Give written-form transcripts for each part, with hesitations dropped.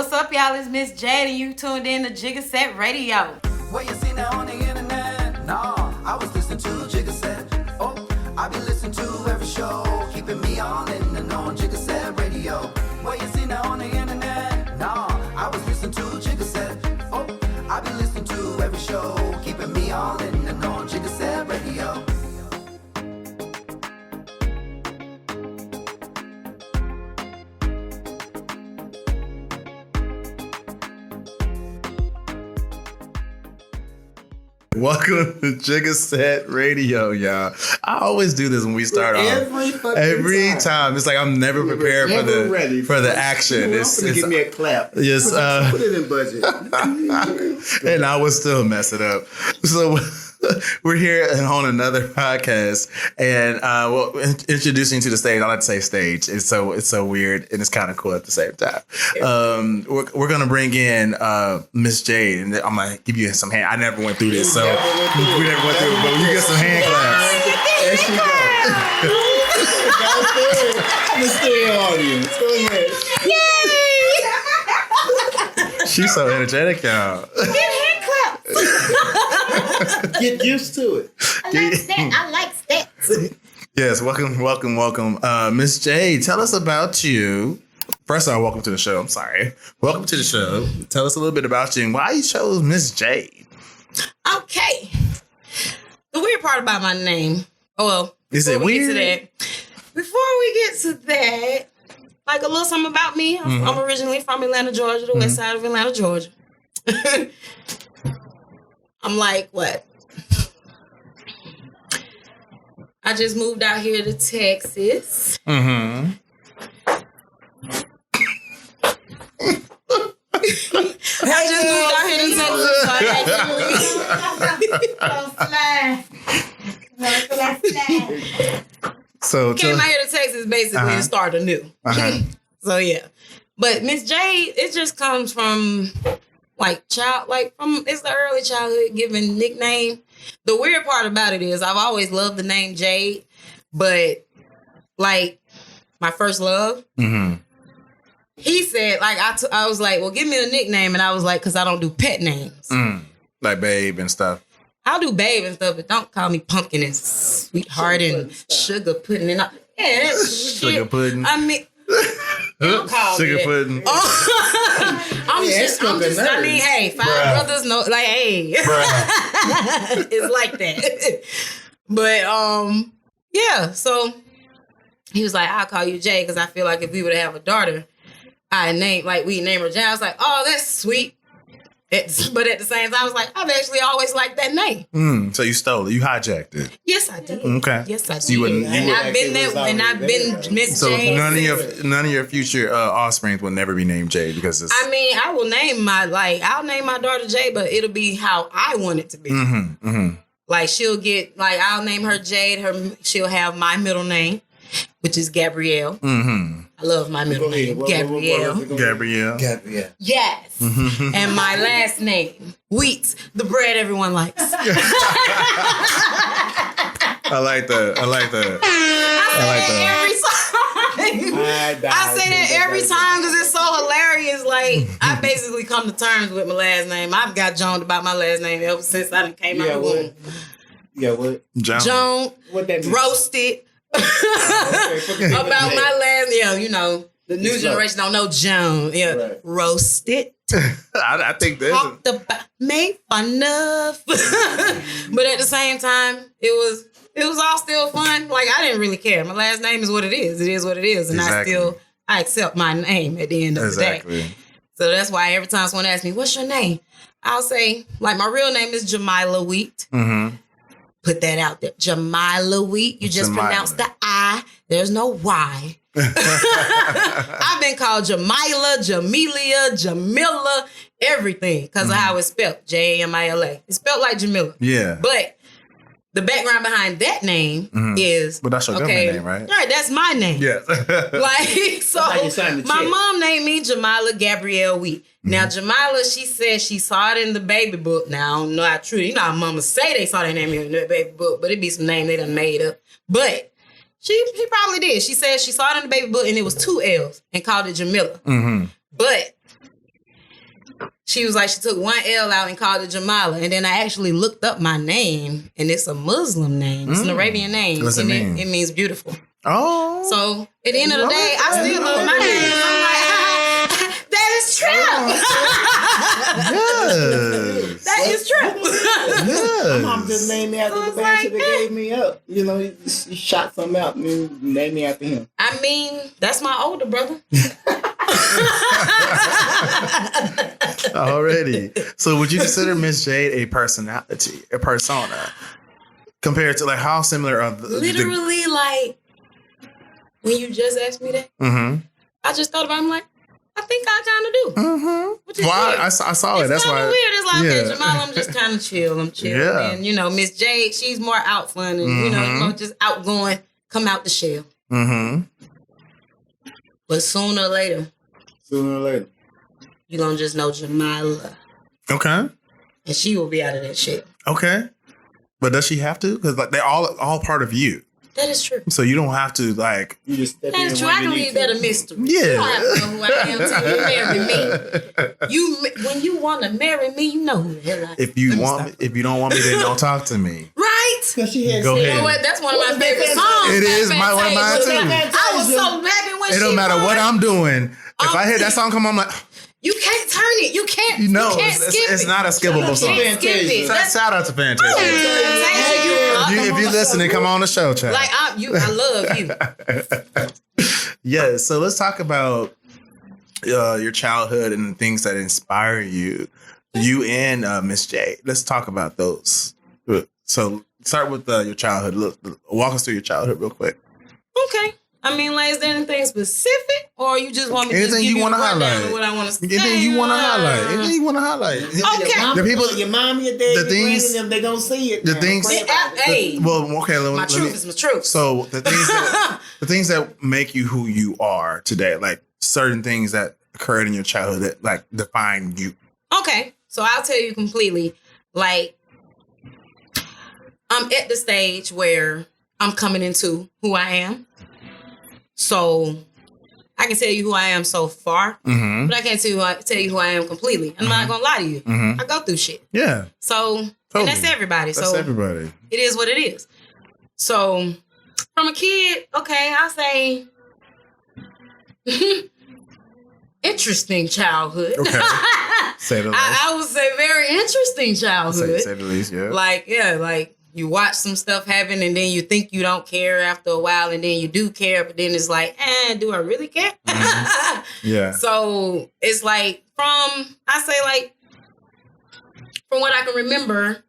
What's up, y'all? It's Miss Jade, and you tuned in to Jigga Set Radio. What you see now on the internet? Nah, I was listening to Jigga Set. Oh, I be listening to every show, keeping me all in the know on Jigga Set Radio. What you see now on the internet? Nah, I was listening to Jigga Set. Oh, I be listening to every show, keeping me all in the know on Jigga Set Radio. Welcome to Jigga Set Radio, y'all. I always do this when we start off. Every time. It's like I'm never prepared for the action. It's give me a clap. Yes, put it in budget. And I would still mess it up. So we're here on another podcast, and introducing you to the stage. I like to say stage. It's so weird, and it's kind of cool at the same time. We're gonna bring in Miss Jade, and I'm gonna give you some hand. I never went through this, so we never went through it, but you get some hand claps. There she goes. The studio audience. Go ahead. Yay! She's so energetic, y'all. Get used to it. I like stats. Yes, welcome. Miss Jade, tell us about you. First of all, welcome to the show. I'm sorry. Welcome to the show. Tell us a little bit about you and why you chose Miss Jade. Okay. The weird part about my name. Oh, well. Is it weird? Before we get to that, like a little something about me. I'm originally from Atlanta, Georgia, the west side of Atlanta, Georgia. I'm like, what? I just moved out here to Texas. Mm-hmm. I just moved out here to Texas. So came out here to Texas basically and start anew. So yeah. But Miss Jade, it just comes from it's the early childhood giving nickname. The weird part about it is I've always loved the name Jade, but like my first love, he said, like, I was like, well, give me a nickname. And I was like, because I don't do pet names. Like Babe and stuff. I'll do Babe and stuff, but don't call me Pumpkin and Sweetheart and Sugar Pudding. And that's Sugar Pudding. I mean, don't call Sugar me Pudding. I mean, hey, five brothers, no, like, hey. It's like that. But, yeah, so he was like, I'll call you Jay because I feel like if we were to have a daughter, we name her Jay. I was like, oh, that's sweet. But at the same time, I was like, I've actually always liked that name. So you stole it. You hijacked it. Yes, I did. Okay. Yes, I did. So I've been there, and I've been Miss So Jade. none of your future offsprings will never be named Jade because it's. I mean, I will name I'll name my daughter Jade, but it'll be how I want it to be. Like she'll get, I'll name her Jade. She'll have my middle name, which is Gabrielle. I love my middle name, Gabrielle. Gabrielle. Yes. And my last name, Wheats, the bread everyone likes. I like that. I say that every time because it's so hilarious. Like, I basically come to terms with my last name. I've got Joan about my last name ever since I came out of the womb. Yeah, what? Joan. What that means? Roasted. About my last, the new generation don't know Joan. Yeah, right. Roasted. I think this talked about, made fun of. But at the same time, it was all still fun. Like I didn't really care. My last name is what it is. It is what it is, and exactly. I accept my name at the end of the day. So that's why every time someone asks me, "What's your name?" I'll say, like, my real name is Jamila Wheat. Put that out there. Jamila Wheat. You just pronounce the I. There's no Y. I've been called Jamila, Jamelia, Jamila, everything because of how it's spelled. Jamila. It's spelled like Jamila. Yeah. But the background behind that name is... But that's your government name, right? Right, that's my name. Yes. My mom named me Jamila Gabrielle Wheat. Now, Jamila, she said she saw it in the baby book. Now, I don't know how true. You know how mamas say they saw their name in the baby book, but it be some name they done made up. But she probably did. She said she saw it in the baby book and it was 2 L's and called it Jamila. But she was like, she took one L out and called it Jamala. And then I actually looked up my name, and it's a Muslim name. It's an Arabian name. What's it mean? It means beautiful. Oh. So at the end of the day, I still love my name. I'm like, that is true. Yes. That is true. My mom Yes. just named me after So the it's bastard like, that gave me up. You know, he shot something out and then named me after him. I mean, that's my older brother. Already. So would you consider Miss Jade a personality, a persona? Compared to like how similar are the Literally, like, when you just asked me that, Mm-hmm. I just thought about it. I'm like, I think I kind of do. Mm-hmm. Which is Well, weird. I saw it. It's That's kind why. of weird. It's like, yeah. okay, Jamal, I'm just kind of chill. I'm chill. Yeah. And, you know, Miss Jade, she's more out fun and, you know, just outgoing, come out the shell. Mm-hmm. But sooner or later, Sooner or later. you're going to just know Jamila. Okay. And she will be out of that shell. Okay. But does she have to? Because like they're all part of you, That is true. so you don't have to like. You just step That in is true. when I you can need leave to. that a mystery. Yeah. You don't have to know who I am until you marry me. When you want to marry me, you know who the hell I am. If you Let me want, stop. if you don't want me, then don't talk to me. Right? Because she had Go said, ahead. You know what? That's one of my favorite songs. It is one of mine Fantasia. too. I was so happy when It she don't matter won. what I'm doing. If I hear that song come on, I'm like, You can't turn it. You can't. you know, you can't skip it's it. not a skippable You song. can't skip it. Fantasia. That's Shout out to Fantasia. Fantasia. If you listening, come on the show, chat. Like I love you. Yeah, so let's talk about your childhood and the things that inspire you. You and Miss Jade. Let's talk about those. So start with your childhood. Walk us through your childhood real quick. Okay. I mean, like, is there anything specific, or you just want me to just Anything give you you want a to rundown highlight. of what I want to say? Anything you want to highlight. Anything you want to highlight. Okay. The people, your mom, your dad, the your things- granny, them, they gonna see it. the now. things- Pray about it. Hey, well, okay. my Let truth me, is my truth. so the things that make you who you are today, like certain things that occurred in your childhood that like define you. Okay, so I'll tell you completely. Like, I'm at the stage where I'm coming into who I am. So I can tell you who I am so far, Mm-hmm. but I can't tell you who I am completely. I'm not gonna lie to you. Mm-hmm. I go through shit. Yeah, So and Totally. that's everybody. that's so everybody. it is what it is. So from a kid, okay, I'll say interesting childhood. Okay. Say the least. I would say very interesting childhood. Say the least. Yeah. Like you watch some stuff happen and then you think you don't care after a while and then you do care, but then it's like, do I really care? Yeah. So it's like from what I can remember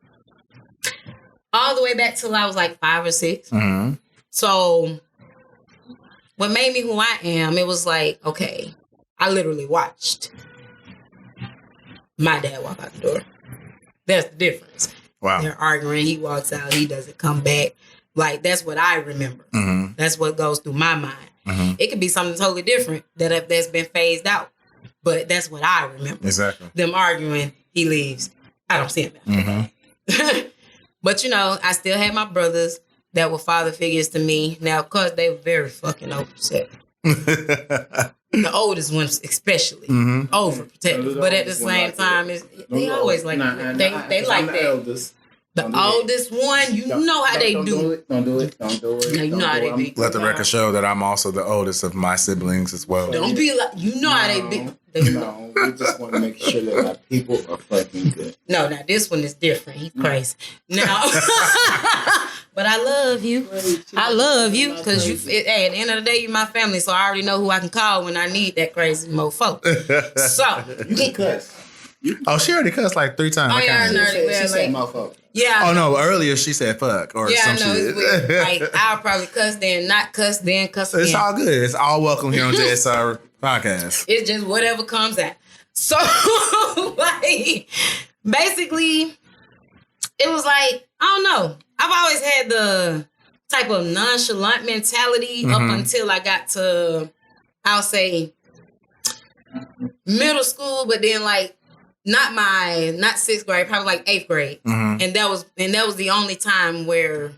all the way back till I was like 5 or 6. Mm-hmm. So what made me who I am, it was like, okay, I literally watched my dad walk out the door. That's the difference. Wow. They're arguing. He walks out. He doesn't come back. Like, that's what I remember. Mm-hmm. That's what goes through my mind. Mm-hmm. It could be something totally different that's been phased out. But that's what I remember. Exactly. Them arguing. He leaves. I don't see him. Mm-hmm. But, you know, I still had my brothers that were father figures to me. Now, of course, they were very fucking overprotective. The oldest ones especially. Mm-hmm. Overprotective. But at the same time, they always like that. They like I'm the that. eldest. The Don't do that. oldest one, you know how they Don't do. it. Don't do it. Don't do it. Now, you Don't know how do they it. be. Let the record show that I'm also the oldest of my siblings as well. Don't be like, you know how they be. No, we just want to make sure that our people are fucking good. No, now this one is different. He's crazy. Now, but I love you. I love you because at the end of the day, you're my family, so I already know who I can call when I need that crazy mofo. So, You can cuss. Oh, she already cussed like 3 times. Oh, I yeah, can't- I know. She said like- motherfucker. yeah. Oh no! Earlier she said "fuck" or Yeah, I some know. shit. It's weird. Like, I'll probably cuss, then not cuss, then cuss again. It's all good. It's all welcome here on JSR podcast. It's just whatever comes out. So, like, basically, it was like, I don't know. I've always had the type of nonchalant mentality up until I got to, I'll say, middle school, but then like not 6th grade, probably like 8th grade. Mhm. And that was the only time where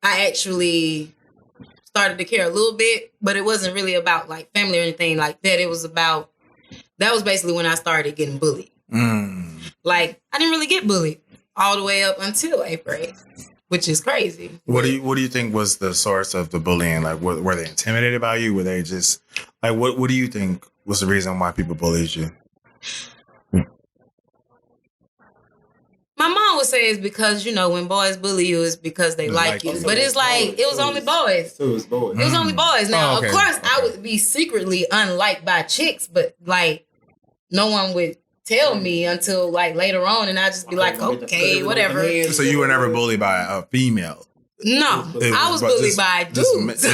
I actually started to care a little bit, but it wasn't really about like family or anything like that. It was about that was basically when I started getting bullied. Like, I didn't really get bullied all the way up until 8th grade, which is crazy. What do you think was the source of the bullying? Like, were they intimidated by you? Were they just like, what do you think was the reason why people bullied you? My mom would say it's because, when boys bully you, it's because they like you. But it's like, it was only boys. So it was boys. It was only boys. Now, okay. Of course, I would be secretly unliked by chicks, but like, no one would tell me until like later on, and I'd just be like, okay, whatever. So you were never bullied by a female? No, I was bullied by dudes.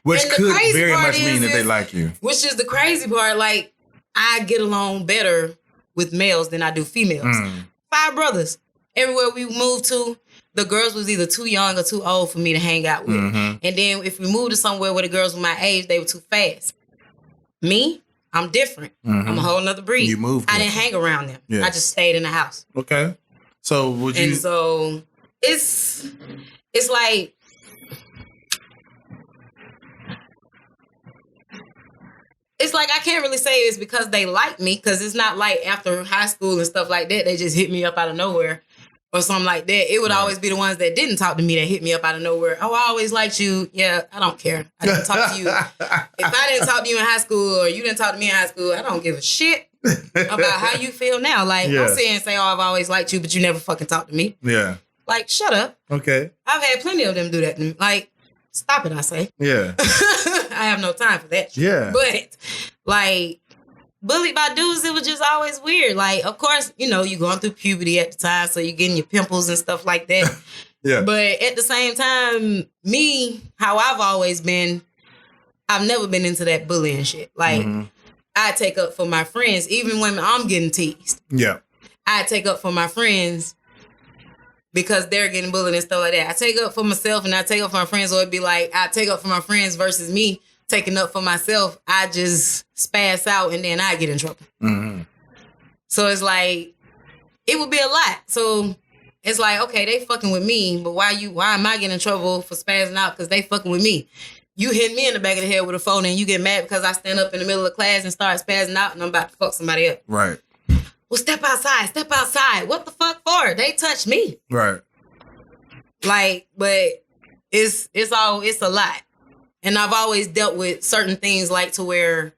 Which could very much mean that they is, like you. Which is the crazy part. Like, I get along better with males than I do females. 5 brothers. Everywhere we moved to, the girls was either too young or too old for me to hang out with. And then if we moved to somewhere where the girls were my age, they were too fast. Me, I'm different. I'm a whole nother breed. You moved. I didn't hang around them. Yes. I just stayed in the house. Okay. So would you? And so it's like, it's like I can't really say it's because they like me, because it's not like after high school and stuff like that, they just hit me up out of nowhere or something like that. It would always be the ones that didn't talk to me that hit me up out of nowhere. Oh, I always liked you. Yeah, I don't care. I didn't talk to you. If I didn't talk to you in high school or you didn't talk to me in high school, I don't give a shit about how you feel now. Like, Yeah. I'm saying, oh, I've always liked you, but you never fucking talked to me. Yeah. Like, shut up. Okay. I've had plenty of them do that to me. Like, stop it, I say. Yeah. I have no time for that shit. Yeah. But, like, bullied by dudes, it was just always weird. Like, of course, you're going through puberty at the time, so you're getting your pimples and stuff like that. Yeah. But at the same time, me, how I've always been, I've never been into that bullying shit. Like, I take up for my friends, even when I'm getting teased. Yeah. I take up for my friends because they're getting bullied and stuff like that. I take up for myself and I take up for my friends, or it'd be like, I take up for my friends versus me taking up for myself. I just spaz out and then I get in trouble. So it's like, it would be a lot. So it's like, okay, they fucking with me, but why am I getting in trouble for spazzing out? Because they fucking with me. You hit me in the back of the head with a phone and you get mad because I stand up in the middle of class and start spazzing out and I'm about to fuck somebody up. Right. Well, step outside. What the fuck for? They touched me. Right. Like, but it's a lot. And I've always dealt with certain things like to where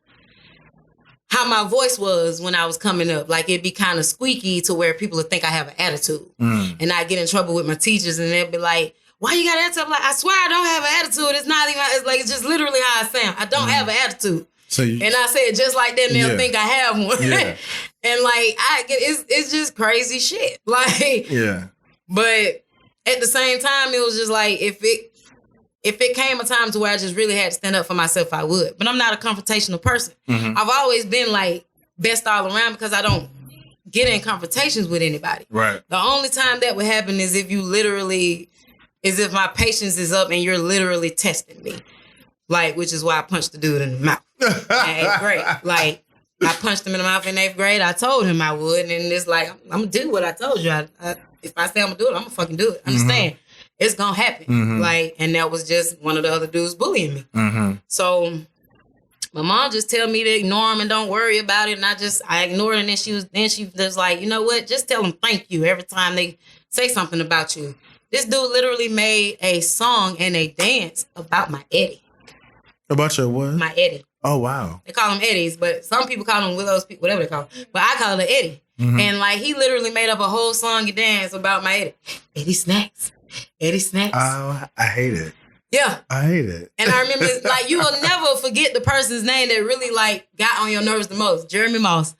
how my voice was when I was coming up. Like, it'd be kind of squeaky to where people would think I have an attitude. And I get in trouble with my teachers and they'd be like, why you got an attitude? I'm like, I swear I don't have an attitude. It's not even, it's just literally how I sound. I don't have an attitude. So and I say it just like that and they'll think I have one. Yeah. And like, it's just crazy shit. Like, yeah. But at the same time, it was just like, if it came a time to where I just really had to stand up for myself, I would. But I'm not a confrontational person. I've always been like best all around because I don't get in confrontations with anybody. Right. The only time that would happen is if my patience is up and you're literally testing me. Like, which is why I punched the dude in the mouth in 8th grade. Like, I punched him in the mouth in 8th grade. I told him I would. And it's like, I'm going to do what I told you. If I say I'm going to do it, I'm going to fucking do it. Understand? It's going to happen. Like, and that was just one of the other dudes bullying me. So my mom just tell me to ignore him and don't worry about it. And I ignored it. And then she was like, you know what? Just tell them thank you every time they say something about you. This dude literally made a song and a dance about my Eddie. About your what? My Eddie. Oh, wow. They call him Eddies, but some people call him Willows, whatever they call him. But I call it an Eddie. And like, he literally made up a whole song and dance about my Eddie. Eddie Snacks. Eddie Snacks. Oh, I hate it. Yeah. I hate it. And I remember, like, you will never forget the person's name that really, like, got on your nerves the most. Jeremy Moss.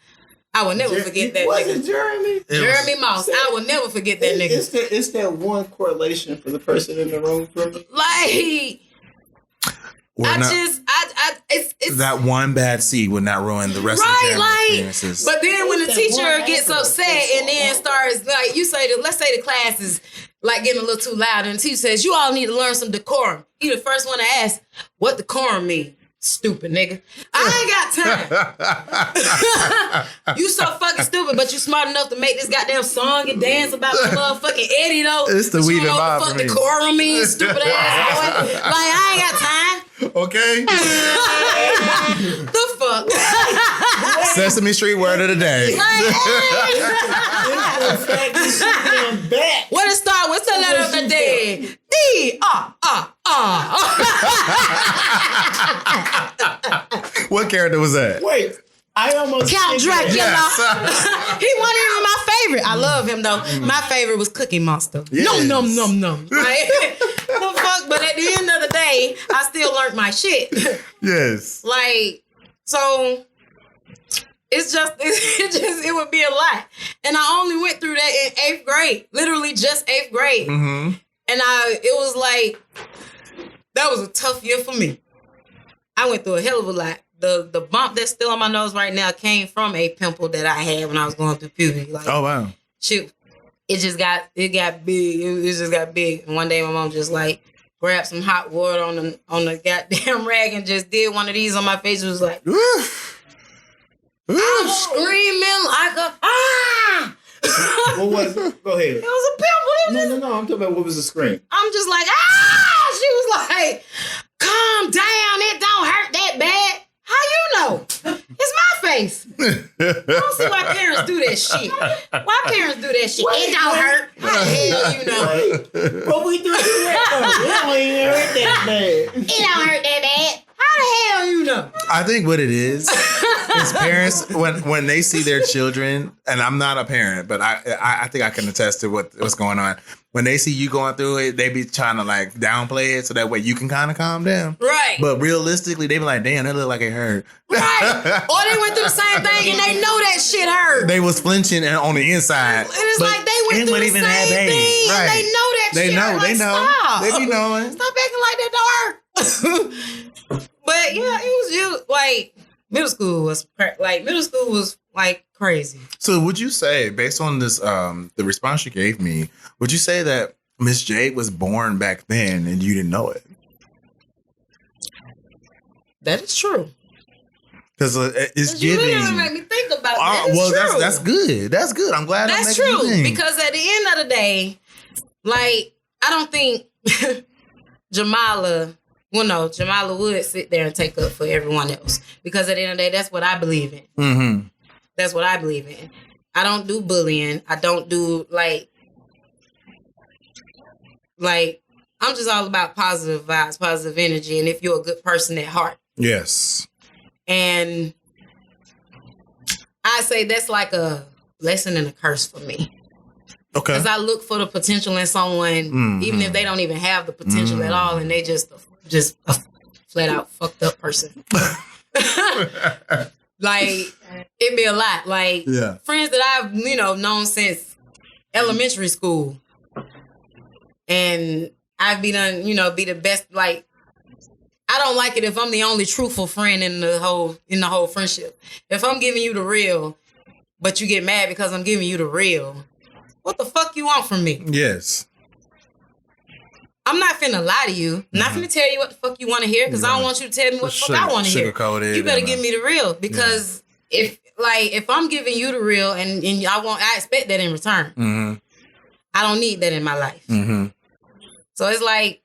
I will never forget that was nigga. it Jeremy? Jeremy Moss. I will never forget that nigga. It's that one correlation for the person in the room for me. Like, it's that one bad seed would not ruin the rest of the experiences. But then when the teacher gets upset and then starts, like, let's say the class is like getting a little too loud and the teacher says, you all need to learn some decorum. He the first one to ask, what decorum mean? Stupid nigga. I ain't got time. You so fucking stupid, but you smart enough to make this goddamn song and dance about the motherfucking Eddie though. It's the weed and vibe for me. What the fuck decorum means, stupid ass boy. Like, I ain't got time. Okay. The fuck? Sesame Street word of the day. What it start? What's the letter of the day? D. What character was that? Wait, I almost Count Dracula. Yes. He wasn't even my favorite. I love him though. My favorite was Cookie Monster. Yes. Num. Right? The fuck? But at the end of the day, I still learned my shit. Yes. Like, so it would be a lot. And I only went through that in 8th grade. Literally just 8th grade. Mm-hmm. And it was like, that was a tough year for me. I went through a hell of a lot. The bump that's still on my nose right now came from a pimple that I had when I was going through puberty. Like, Oh wow. shoot, it got big. It just got big. And one day my mom just like grabbed some hot water on the goddamn rag and just did one of these on my face. It was like, I'm screaming like a What was it? Go ahead. It was a pimple. No. I'm talking about what was the scream. I'm just like, She was like, calm down. It don't hurt that bad. How you know? It's my face. I don't see why parents do that shit. Why parents do that shit? It don't hurt. How the hell you know? What we do that? It don't even hurt that bad. It don't hurt that bad. How the hell you know? I think what it is parents when they see their children, and I'm not a parent, but I think I can attest to what's going on. When they see you going through it, they be trying to like downplay it so that way you can kind of calm down. Right. But realistically, they be like, damn, that look like it hurt. Right. Or they went through the same thing and they know that shit hurt. They was flinching on the inside. And it's like they went through the same thing and they know that shit hurt. They Like, know. stop. They be knowing. Stop acting like that don't hurt. But yeah, it was like middle school was like crazy. So would you say, based on this, the response you gave me, would you say that Miss Jade was born back then and you didn't know it? That is true. Because it's You giving. really make me think about that. It's Well, true. that's good. That's good. I'm glad That's I'm making you true. think. Because at the end of the day, like, I don't think Jamala would sit there and take up for everyone else. Because at the end of the day, that's what I believe in. Mm-hmm. That's what I believe in. I don't do bullying. I don't do like I'm just all about positive vibes, positive energy, and if you're a good person at heart. Yes. And I say that's like a blessing and a curse for me. Okay. Because I look for the potential in someone, even if they don't even have the potential at all, and they just a flat out fucked up person. Like, it'd be a lot. Like, friends that I've, known since elementary school. And I've be the best, like, I don't like it if I'm the only truthful friend in the whole friendship. If I'm giving you the real, but you get mad because I'm giving you the real, what the fuck you want from me? Yes. I'm not finna lie to you. I'm not finna tell you what the fuck you want to hear because I don't want you to tell me what the fuck I want to hear. You better give me the real because if I'm giving you the real and I expect that in return. Mm-hmm. I don't need that in my life. Mm-hmm. So it's like,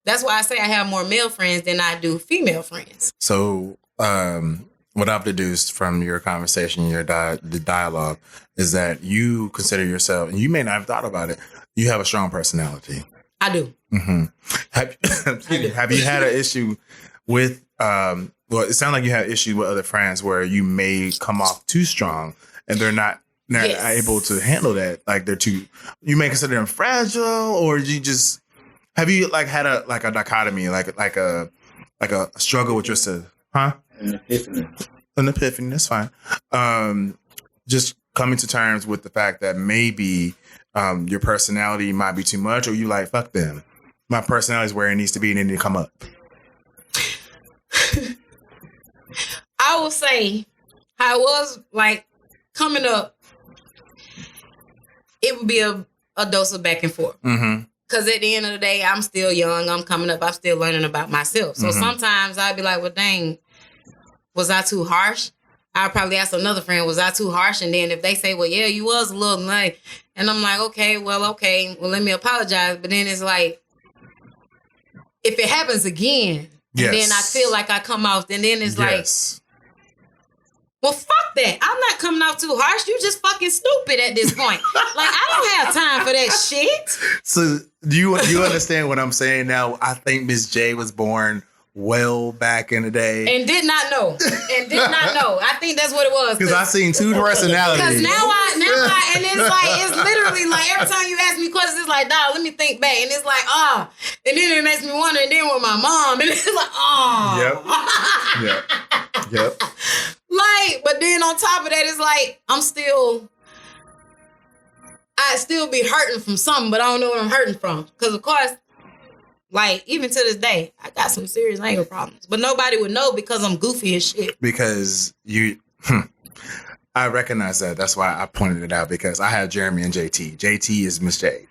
that's why I say I have more male friends than I do female friends. So what I've deduced from your conversation, the dialogue, is that you consider yourself, and you may not have thought about it, you have a strong personality. I do. Mm-hmm. Have you had an issue with, well, it sounds like you had issue with other friends where you may come off too strong and they're not able to handle that. Like you may consider them fragile, or you just, have you like had a dichotomy, like a struggle with yourself? Huh? An epiphany, that's fine. Just coming to terms with the fact that maybe your personality might be too much, or you like, fuck them. My personality is where it needs to be and it need to come up. I will say how it was like coming up, it would be a dose of back and forth. Mm-hmm. Because at the end of the day, I'm still young. I'm coming up. I'm still learning about myself. So sometimes I'd be like, well, dang, was I too harsh? I'll probably ask another friend, was I too harsh? And then if they say, well, yeah, you was a little like, and I'm like, okay, well, let me apologize. But then it's like, if it happens again, and then I feel like I come off, and then it's like, well, fuck fuck that. I'm not coming off too harsh. You just fucking stupid at this point. Like, I don't have time for that shit. So do you understand what I'm saying now? I think Miss J was born well back in the day. And did not know. I think that's what it was. Because I seen two personalities. Because now and it's literally like every time you ask me questions, it's like, dog, let me think back. And it's like, and then it makes me wonder, and then with my mom, and it's like, Yep. Like, but then on top of that, it's like, I'd still be hurting from something, but I don't know what I'm hurting from. Because of course, like, even to this day, I got some serious anger problems. But nobody would know because I'm goofy as shit. Because I recognize that. That's why I pointed it out, because I have Jeremy and JT. JT is Miss Jade.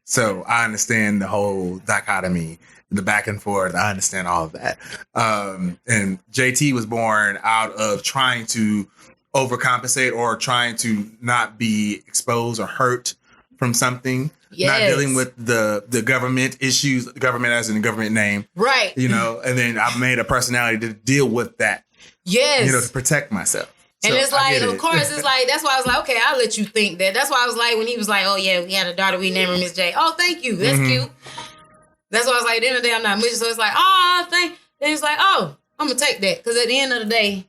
So I understand the whole dichotomy, the back and forth. I understand all of that. And JT was born out of trying to overcompensate or trying to not be exposed or hurt from something. Yes. Not dealing with the government issues, government as in the government name. Right. You know, and then I made a personality to deal with that. Yes. You know, to protect myself. And So, it's like, of course, it's like, that's why I was like, okay, I'll let you think that. That's why I was like, when he was like, oh yeah, we had a daughter, we named her Miss J. Oh, thank you. That's cute. That's why I was like, at the end of the day, I'm not Miss. So it's like, then it's like, oh, I'm going to take that. Because at the end of the day,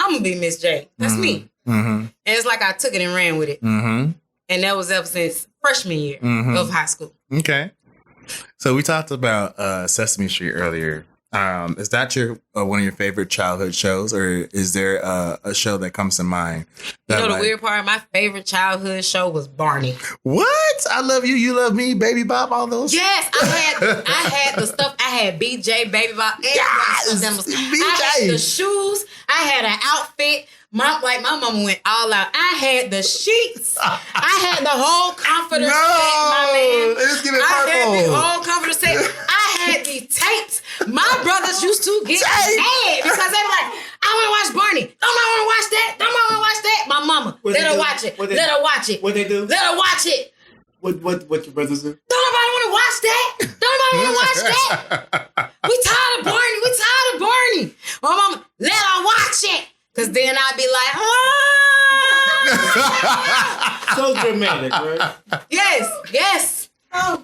I'm going to be Miss J. That's me. And it's like I took it and ran with it. And that was ever since freshman year of high school. Okay. So we talked about Sesame Street earlier. Is that one of your favorite childhood shows, or is there a show that comes to mind? You know, the weird part, my favorite childhood show was Barney. What? I Love You, You Love Me, Baby Bop, all those? Yes, I had the stuff. I had BJ, Baby Bop, and Yes! BJ. BJ. I had the shoes. I had an outfit. My mama went all out. I had the sheets. I had the whole comforter set, my man. It's giving I purple. had the whole comforter set. I had the tapes. My brothers used to get mad because they were like, I want to watch Barney. Don't I want to watch that? Don't I want to watch that? My mama, let her watch it. Let her watch it. What they do? Let her watch it. What your brothers do? Don't nobody want to watch that. Don't nobody want to watch that. We tired of Barney. My mama, let her watch it. Because then I'd be like, So dramatic, right? Yes. Oh.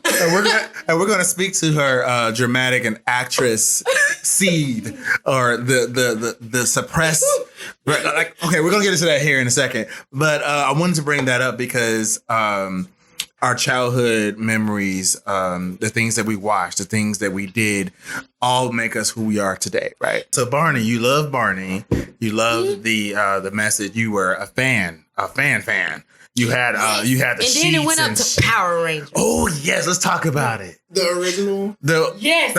And we're gonna speak to her dramatic and actress seed, or the suppressed. Like, okay, we're gonna get into that here in a second. But I wanted to bring that up because our childhood memories, the things that we watched, the things that we did, all make us who we are today, right? So Barney, you love Barney. You love the message. You were a fan. You had the and sheets. then it went up to Power Rangers. Oh yes, let's talk about it. The original? The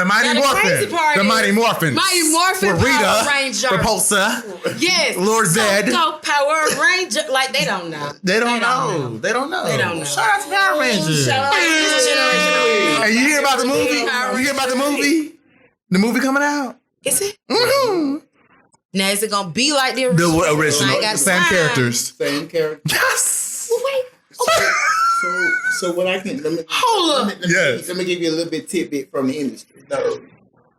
Mighty Now, crazy Morphin. part The is Mighty Morphin. Mighty Morphin With Rita, Power Ranger. Repulsa. Yes. Lord Zed. So Power Ranger. Like, they don't know. They don't know. They don't know. Shout out to Power Rangers. Shout out to this generation. And you hear about the movie? You hear about the movie? The movie coming out. Is it? Mm-hmm. Now, is it going to be like the original? The original. I ain't got Same time. characters. Same character. Yes. Well, wait. So what I can Hold up. Yes. Let me give you a little bit tidbit from the industry. No,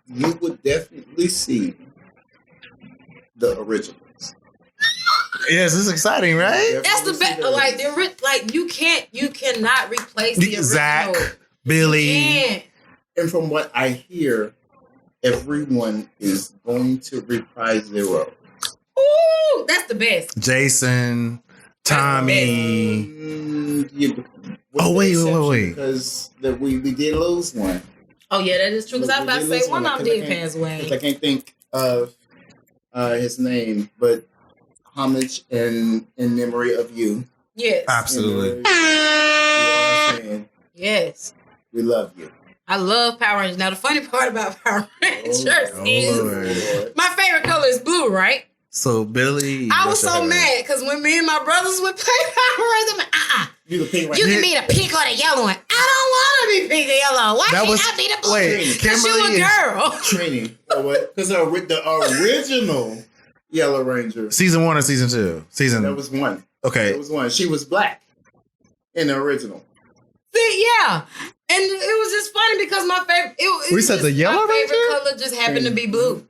you would definitely see the originals. Yes, it's exciting, right? That's the best. Like, you cannot replace the original. Zach, Billy. Can't. And from what I hear, everyone is going to reprise their role. Ooh, that's the best. Jason, Tommy. Wait. Because we did lose one. Oh, yeah, that is true. Because I was about to say, one of them did pass away. I can't think of his name, but homage in memory of you. Yes. Absolutely. You know what I'm saying? Yes. We love you. I love Power Rangers. Now, the funny part about Power Rangers is Lord. my favorite color is blue, right? So Billy. I was so mad because when me and my brothers would play Power Rangers, I'm like, You the pink right you now. can be the pink or the yellow one. I don't want to be pink or yellow. Why That can't was- I be the blue? wait, Because you Kimberly a girl. Training. You know what? Because the original Yellow Ranger, Season 1 or season 2? that was one. Okay. That was one. She was black in the original. See, yeah. And it was just funny because my favorite... We said the Yellow My favorite Ranger? color just happened to be blue.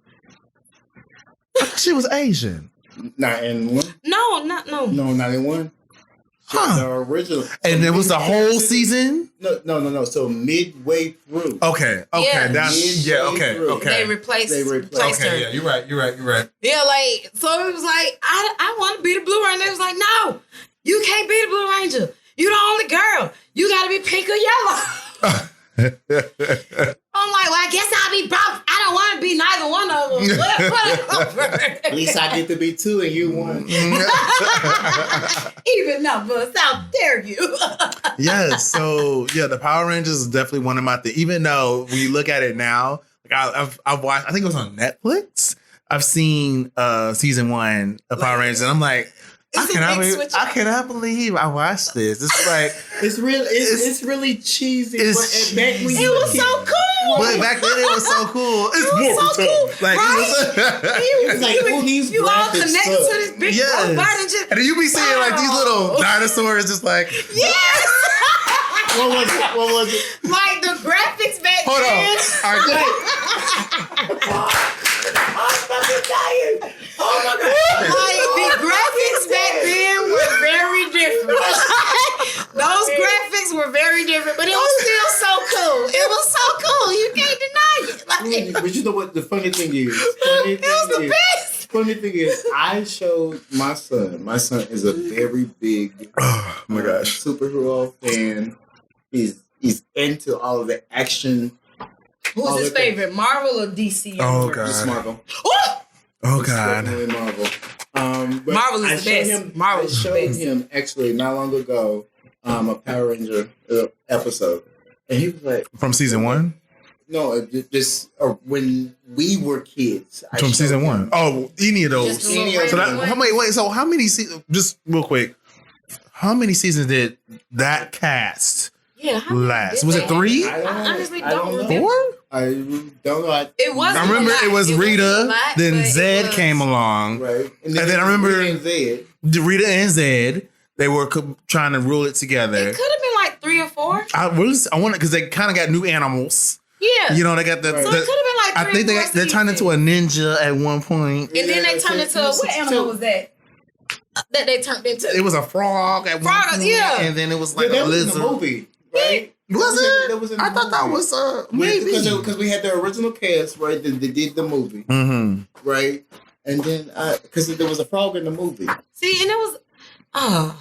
She was Asian. Not in one. No. No, not in one. Huh. The original. And it was the whole season? No. So midway through. Okay. Yeah. That's They replaced her. Okay, yeah, you're right. Yeah, like, so it was like, I want to be the Blue Ranger. They was like, no, you can't be the Blue Ranger. You the only girl. You got to be pink or yellow. I'm like, well, I guess I'll be both. I don't want to be neither one of them. Whatever. At least I get to be two and you one. Even numbers, how dare you? Yes. So yeah, the Power Rangers is definitely one of my things. Even though when you look at it now, like I've watched. I think it was on Netflix. I've seen season 1 of Power Rangers, and I'm like, I cannot believe I watched this. It's like it's really cheesy. It's but back when It was so cool. But back then it was so cool. It's more so cool, like right? It's like all these you all graphics connected suck. to this big robot and just, and then you be seeing like these little dinosaurs just like yes. What was it? Like the graphics back hold then. on. I'm fucking dying. Oh my god. Like the graphics back then were very different. Those graphics were very different, but it was still so cool. It was so cool. You can't deny it. Like, But you know what the funny thing is? it was the best. Funny thing is, I showed my son. My son is a very big Oh my gosh. superhero fan. He's into all of the action. Who's his favorite, Marvel or DC? Oh, universe? God. Just Marvel. Oh! Oh It's God. definitely Marvel. But Marvel is I the showed best. Marvel is the I showed best. him actually not long ago a Power Ranger episode, and he was like, From season 1? "No, just when we were kids." I From showed season him. 1. Oh, any of those. Just a little So So random that, one. wait. So how many seasons? Just real quick. How many seasons did that cast Yeah, how many last? did Was they it 3? I honestly I don't know. remember. 4? I don't know. It wasn't. I remember a lot. it was Rita. wasn't a lot, Then but it Zed was- came along. Right, And then I remember- Zed. Rita and Zed. They were trying to rule it together. It could have been like 3 or 4. I want it because they kind of got new animals. Yeah. You know, they got the. Right. So it could have been like 3 I think or 4 they turned into a ninja at one point. And then they turned into what animal was that? That they turned into. It was a frog at one Frog, point. yeah. And then it was like that a was in lizard. the movie, right? Was it? That was in the I thought that movie. was maybe. Because we had the original cast, right? They did the movie, Mm-hmm. right? And then because there was a frog in the movie. See, and it was. Oh,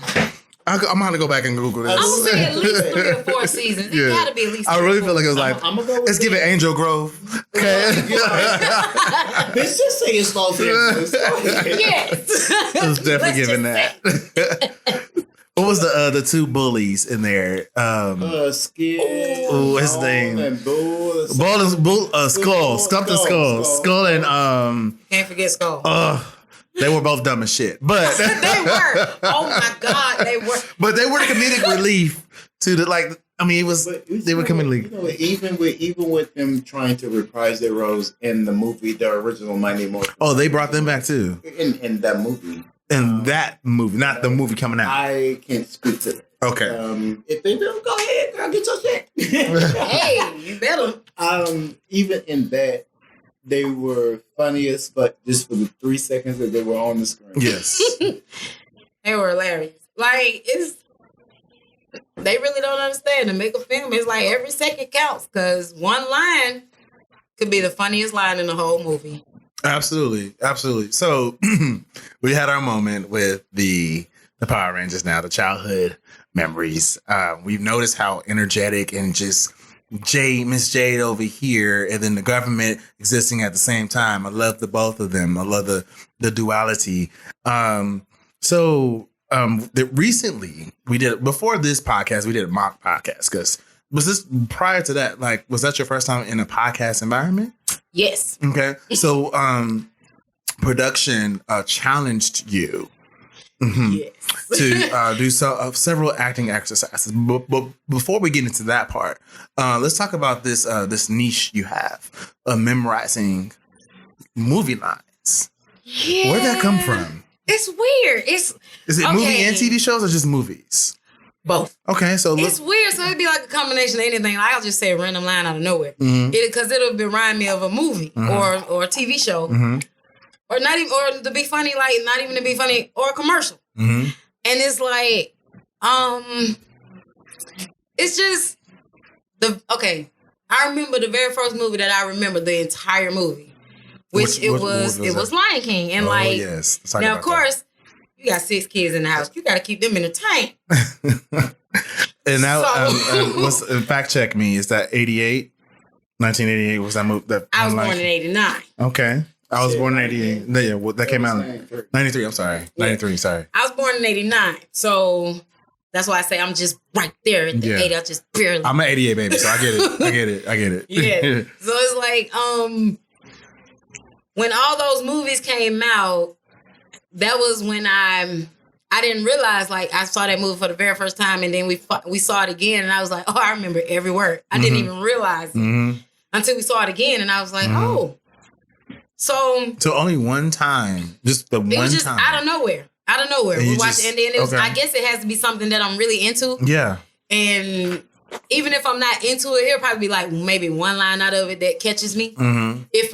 I'm gonna go back and Google this. I would say at least 3 or 4 seasons. It Yeah. got to be at least. I 3 or really 4. feel like it was like I'm gonna go with let's give it Angel Grove. Okay. Let's just say it's Los Angeles. Yes. I was definitely Let's giving just that. What was the 2 bullies in there? Skid. Ooh, what's his name? And Bull. Skull, Skull, and Can't forget Skull. they were both dumb as shit, but They were. Oh my God, they were. but they were comedic relief to the like. I mean, it was they were comedic. You know, even with them trying to reprise their roles in the movie, the original Mighty Morphin. Oh, they brought them back too In that movie. in that movie, not the movie coming out. I can't speak to that. Okay. If they do, go ahead, girl, get your shit. Hey, you better. Even in that, they were funniest, but just for the 3 seconds that they were on the screen. Yes. They were hilarious. Like they really don't understand. To make a film, it's like every second counts because one line could be the funniest line in the whole movie. Absolutely. So we had our moment with the Power Rangers now, the childhood memories. We've noticed how energetic and just Miss Jade over here, and then the government existing at the same time. I love the both of them. I love the duality. Recently we did, before this podcast, we did a mock podcast. Because was this prior to that? Like, was that your first time in a podcast environment? Yes. Okay. So production challenged you Yes. to do several acting exercises. But before we get into that part, let's talk about this niche you have of memorizing movie lines. Yeah. Where'd that come from? It's weird. Is it movie and TV shows or just movies? Both. Okay, so It's weird. So it'd be like a combination of anything. I'll just say a random line out of nowhere. Mhm. Because it'll remind me of a movie or a TV show. Mhm. or not even, or to be funny, like not even to be funny, or a commercial. Mm-hmm. And it's like, it's just I remember the very first movie that I remember the entire movie, which was Lion King, and yes. Now of course you got 6 kids in the house, you got to keep them entertained. And now, fact check me, is that 88? 1988 was that movie? I was born in 89. Okay. I was born in 88. Yeah, well, that came out in 93. I'm sorry. 93, sorry. I was born in 89. So that's why I say I'm just right there at the 80. I just barely. I'm an 88 baby, so I get it. I get it. Yeah. So it's like, when all those movies came out, that was when I didn't realize, like, I saw that movie for the very first time, and then we saw it again, and I was like, oh, I remember every word. I didn't even realize it until we saw it again, and I was like, oh. So only one time, just the one time. It was just out of nowhere. We watched it, and then it was, I guess it has to be something that I'm really into. Yeah. And even if I'm not into it, it'll probably be like maybe one line out of it that catches me. Mm-hmm. If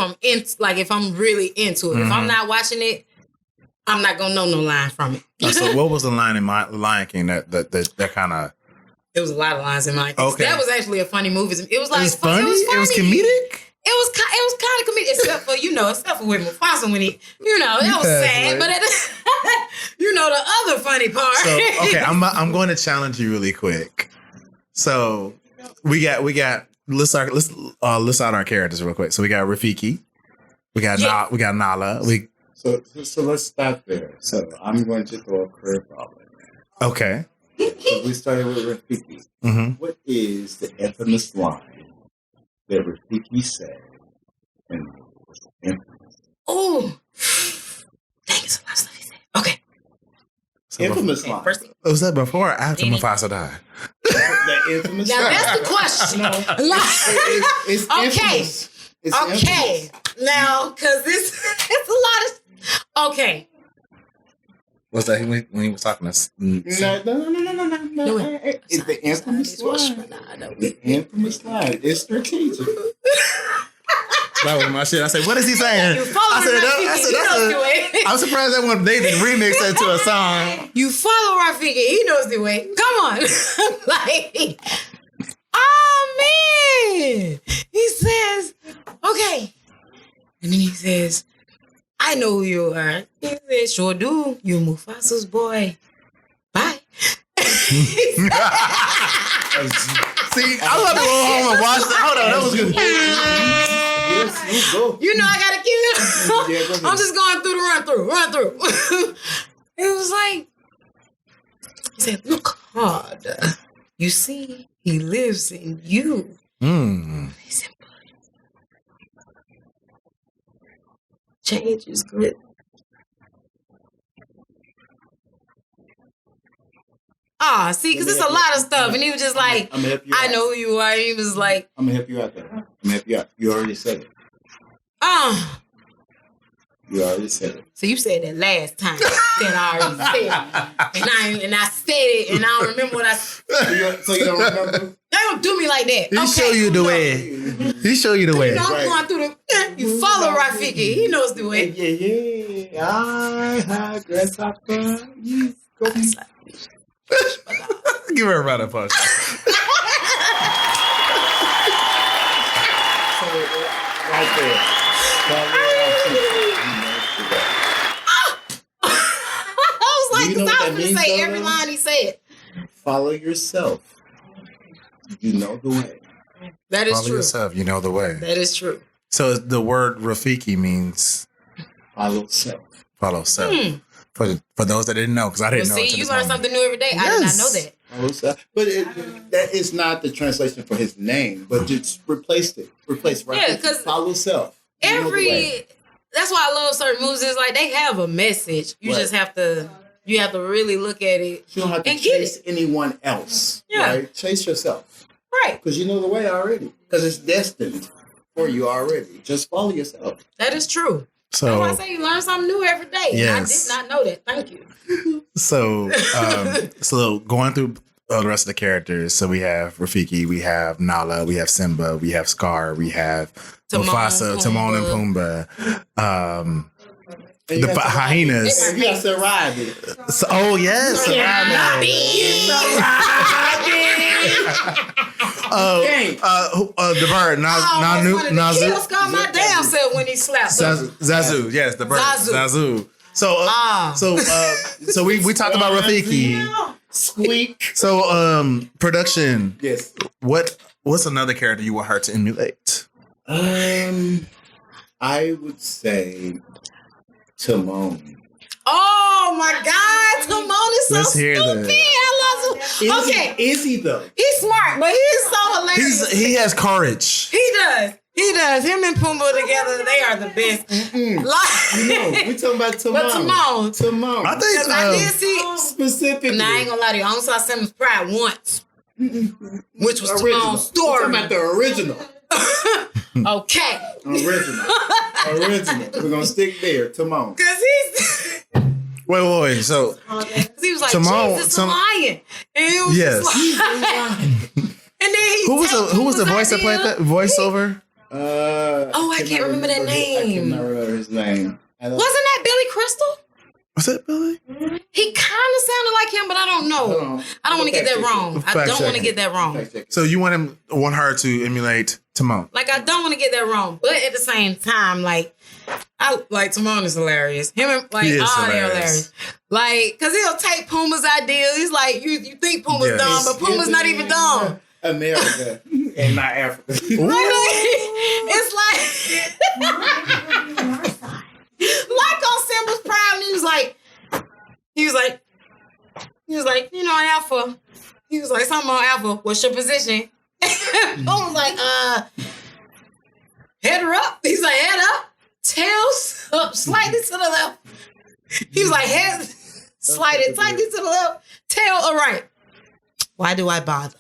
I'm really into it. If I'm not watching it, I'm not gonna know no line from it. So what was the line in Lion King that kind of? It was a lot of lines in Lion King. Okay. That was actually a funny movie. It was like it was funny. It was comedic. It was kind of comedic, except for with Mufasa when he, that was sad. But the other funny part. So, okay, I'm going to challenge you really quick. So we got let's list out our characters real quick. So we got Rafiki, we got Nala. So let's start there. So I'm going to throw a curveball in there. Okay. So we started with Rafiki. Mm-hmm. What is the infamous line that Rafiki said? And infamous. Oh, dang, it's a lot of stuff he said. Okay. So infamous line. Was that before or after Mufasa died? The infamous line. Now that's the question. It's okay. Infamous. It's okay. Infamous. Now, because it's a lot of. Okay. Was that when he was talking to us? No. It's the infamous line. The infamous line. It's strategic. That was my shit. I said, what is he saying? I'm surprised that one they didn't remix that to a song. You follow Rafiki. He knows the way. Come on. Like, oh, man. He says, okay. And then he says, I know who you are. He says, sure do. You Mufasa's boy. Bye. See, I love to go home and watch that. Hold on, that was good. Yes, go. I gotta keep it. I'm just going through the run through. It was like, he said, look hard. You see, he lives in you. He said, change is good. See, because it's a lot of stuff. And he was just like, I know who you are. He was like, I'm going to help you out there. I'm going to help you out. You already said it. You already said it. So you said that last time that I already said it. And I said it, and I don't remember what I said. So you don't remember? They don't do me like that. He show you the way. He show you the way. I'm going through the. You follow Rafiki. He knows the way. Yeah. I grasshopper. You go. Give her a round of applause. Right there. I was like, because I was going to say every line he said. Follow yourself. You know the way. That is Follow true. yourself. You know the way. That is true. So the word Rafiki means follow self. Follow self. For those that didn't know, because I didn't know. See, you learn something new every day. Yes. I did not know that. Follow self. But that is not the translation for his name, but just replace it. Replace right. Yeah, because follow self. That's why I love certain movies. It's like they have a message. You just have to. You have to really look at it. You don't have to chase anyone else. Yeah. Right? Chase yourself. Right. Because you know the way already. Because it's destined for you already. Just follow yourself. That is true. So that's why I say you learn something new every day. Yes. I did not know that. Thank you. So going through the rest of the characters. So we have Rafiki, we have Nala, we have Simba, we have Scar, we have Mufasa, Timon and Pumbaa. The hyenas. You got Sarabi. So, oh yes, the bird. Nazu. He scar my damn self when he slapped her. Zazu. Yes, the bird. Zazu. So we talked about Rafiki. Squeak. So production. Yes. What's another character you want her to emulate? I would say Timon. Oh my God, Timon is so Let's hear stupid. that. I love him. Okay, Is he though? he's smart, but he's so hilarious. He has courage. He does. He does. Him and Pumbaa together, they are the best. Like, No, we talking about Timon. But Timon. Timon. I think I did see. Specifically. Nah, I ain't gonna lie to you. I only saw Simba's Pride once, which was original. Timon's We story. talking about the original. Okay. Original. We're gonna stick there. Timon. Cause Wait. So he was like, Timon- Jesus, a lion. And he was yes. just like, and then he Who was the Pumbaa's voice that played idea. that voiceover? I can't remember that name. I cannot remember his name. Wasn't that Billy Crystal? Was that Billy? He kind of sounded like him, but I don't know. I don't want to get that wrong. I Fact don't want to check. get that wrong. Fact check. So you want her to emulate Timon? Like, I don't want to get that wrong, but at the same time, like, I like Timon is hilarious. Him and like, He is they're hilarious. hilarious. Like, cause he'll take Pumbaa's ideas. He's like, you think Pumbaa's Yes. dumb, but Pumbaa's not even dumb. America and not Africa. It's like, like on Simba's Pride, and he was like, you know, Alpha. He was like, something on Alpha. What's your position? I was like, head her up. He's like, head up, tails up, slightly to the left. He was like, head slightly to the left, tail all right. Why do I bother?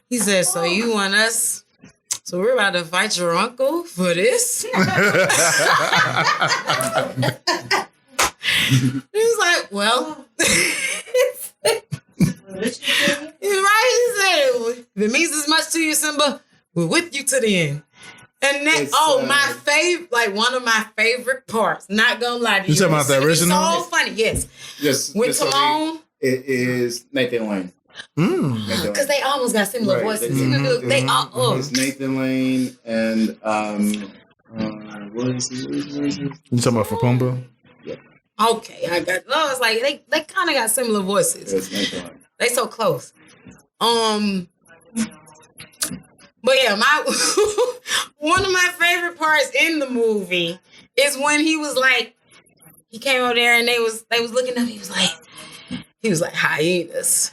He said, so you want us? So we're about to fight your uncle for this? He was like, well, he's right. He said, if it means as much to you, Simba, we're with you to the end. And then, my favorite, like one of my favorite parts, not gonna lie to you. You talking about the original? So funny, yes. Yes. With Timon. It is Nathan Lane. Because they almost got similar Right, voices. they- They all, It's Nathan Lane and what is his name? You talking about for Pumbaa? okay, I got. Oh, it's like they kind of got similar voices. It's Nathan Lane. They so close. But yeah, my one of my favorite parts in the movie is when he was like, he came over there and they was looking up. He was like hyenas.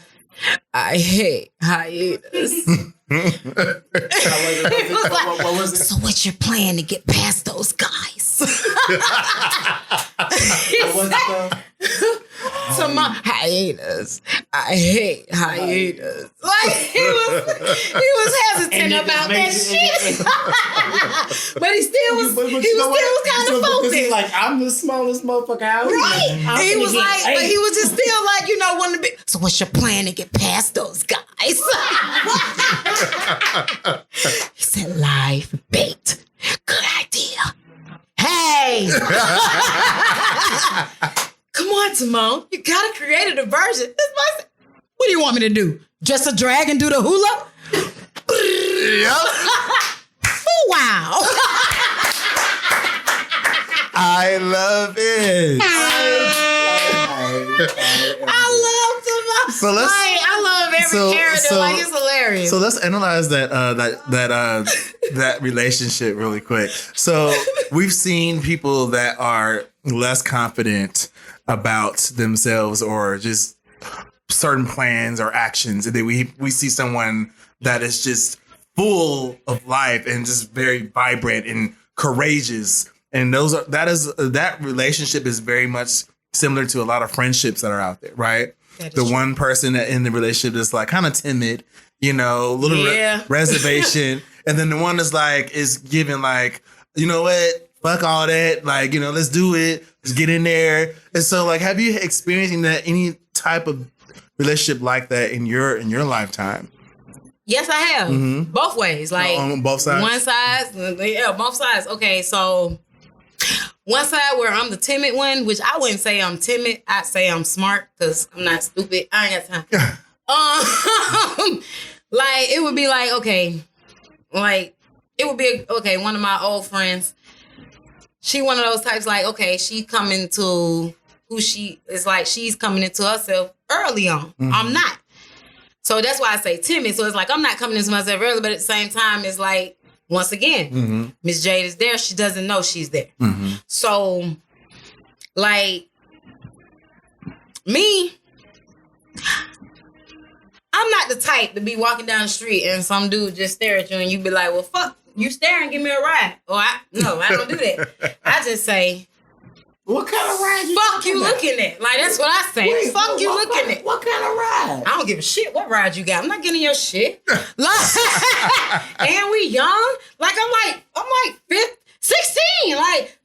I hate hyenas. It was like, What was it? so what's your plan to get past those guys? What was it? To my hyenas. I hate hyenas. Like he was hesitant about that shit. But he still was kind of Because he's focused. like, I'm the smallest motherfucker out here. Right. I'm He finna was get like, but eight. he was just still like, wanting to be. So what's your plan to get past those guys? He said, live bait. Good idea. Hey! Come on, Timon. You gotta create a diversion. What do you want me to do? Just a drag and do the hula? Yep. Oh, wow. I love it. I love Timon. So let's- I love every character. Like, it's hilarious. So let's analyze that relationship really quick. So we've seen people that are less confident about themselves or just certain plans or actions, and then we see someone that is just full of life and just very vibrant and courageous. And that relationship is very much similar to a lot of friendships that are out there, right? The one person that in the relationship is like kind of timid, little reservation. And then the one that's like, is giving like, you know what? Fuck all that. Like, let's do it. Let's get in there. And so like, have you experienced any type of relationship like that in your lifetime? Yes, I have. Both ways. Like on both sides? One side, yeah, both sides. Okay, so one side where I'm the timid one, which I wouldn't say I'm timid. I'd say I'm smart because I'm not stupid. I ain't got time. Like it would be like, okay, like it would be okay, one of my old friends, she one of those types like, okay, she coming to who she is, like she's coming into herself early on. I'm not. So that's why I say timid. So it's like I'm not coming into myself early, but at the same time, it's like, once again, Miss Jade is there. She doesn't know she's there. So, like, me, I'm not the type to be walking down the street and some dude just stare at you and you be like, well, fuck, you staring, give me a ride. Or I don't do that. I just say, what kind of ride fuck you looking at? Like, that's what I say. Wait, fuck you looking at. What kind of ride? I don't give a shit what ride you got. I'm not getting your shit. Like, and we young. Like, I'm like 15, 16. Like,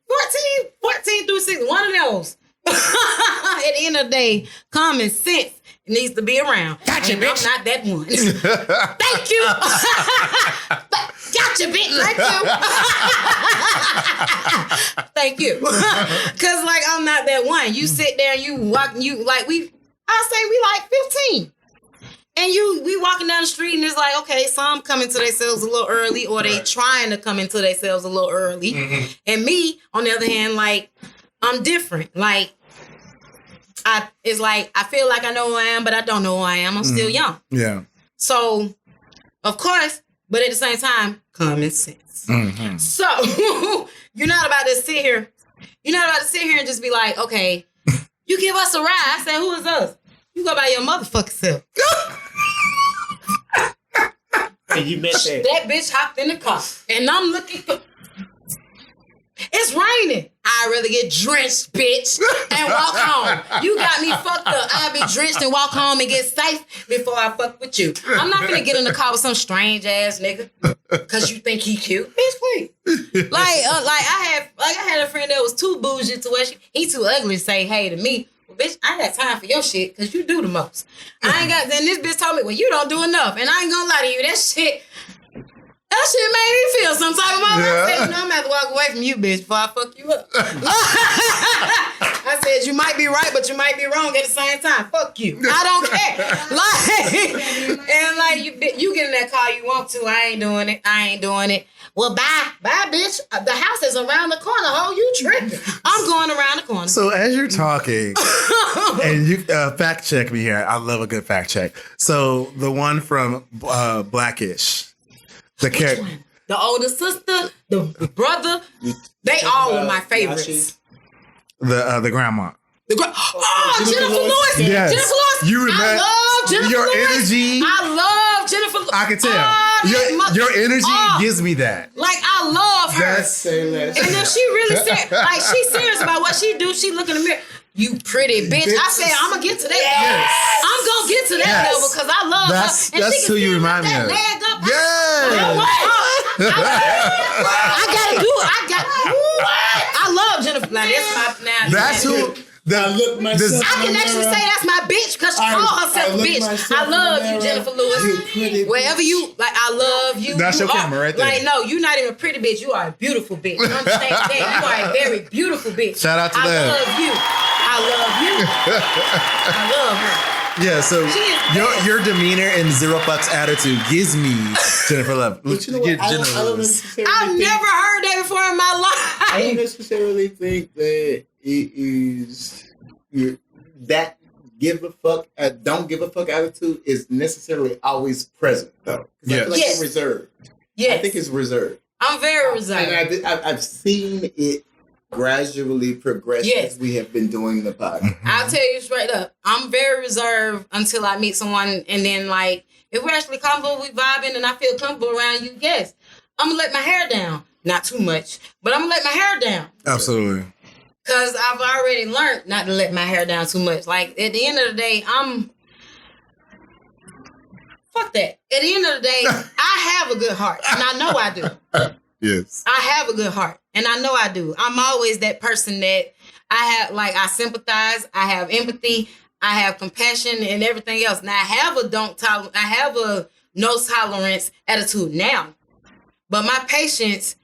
14 through 16. One of those. At the end of the day, common sense needs to be around. Gotcha, bitch. I'm not that one. Thank you. Gotcha, bitch. Thank you. Because, like, I'm not that one. You sit there and you walk, you, like, I say we like 15. And we walking down the street and it's like, okay, some coming to themselves a little early or they trying to come into themselves a little early. And me, on the other hand, like, I'm different. Like, it's like, I feel like I know who I am, but I don't know who I am. I'm still young. Yeah. So, of course, but at the same time, common sense. So, you're not about to sit here and just be like, okay, you give us a ride. I said, who is us? You go by your motherfucking self. And you met that. That bitch hopped in the car. And I'm looking for... It's raining. I'd rather get drenched, bitch, and walk home. You got me fucked up. I'll be drenched and walk home and get safe before I fuck with you. I'm not gonna get in the car with some strange ass nigga because you think he cute. Bitch, please. I had a friend that was too bougie to where he too ugly to say hey to me. Well, bitch, I ain't got time for your shit because you do the most. Then this bitch told me, well, you don't do enough. And I ain't gonna lie to you, that shit made me feel some type of way. I said, I'm gonna have to walk away from you, bitch, before I fuck you up. I said, you might be right, but you might be wrong at the same time. Fuck you. I don't care. You get in that car you want to. I ain't doing it. Well, bye, bitch. The house is around the corner. Ho, you tripping. I'm going around the corner. So as you're talking, and you fact check me here. I love a good fact check. So the one from Blackish. The character, the older sister, the brother, they all are my favorites. The grandma. Jennifer Lewis. Yes. Jennifer Lewis. You remember? I love Jennifer your Lewis. Energy. I love Jennifer Lewis. I can tell. Your energy gives me that. Like, I love her. And if she really said, like, she's serious about what she do, she look in the mirror. You pretty bitch. I said, I'm going to get to that. Yes. I'm going to get to that level because I love her. And that's who you remind me of. I got to do it. I love Jennifer. Now, that's who. I can actually say that's my bitch because she called herself a bitch. I love you, Jennifer Lewis. Wherever you, like, I love you. That's your camera right there. Like, no, you're not even a pretty bitch. You are a beautiful bitch. You understand that? You are a very beautiful bitch. Shout out to them. I love you. I love her. Yeah, so your demeanor and zero fucks attitude gives me Jennifer Love. But you know what? I've never heard that before in my life. I don't necessarily think that it is that give a fuck, don't give a fuck attitude is necessarily always present though. I feel like it's reserved. Yes. I think it's reserved. I'm very reserved. And I've seen it gradually progress as we have been doing the podcast. I'll tell you straight up, I'm very reserved until I meet someone, and then like if we're actually comfortable, we vibing, and I feel comfortable around you. Yes, I'm gonna let my hair down, not too much, but I'm gonna let my hair down. Absolutely, because I've already learned not to let my hair down too much. Like at the end of the day, fuck that. At the end of the day, I have a good heart, and I know I do. Yes. I have a good heart, and I know I do. I'm always that person that I sympathize, I have empathy, I have compassion, and everything else. Now, I have a no tolerance attitude now. But my patience,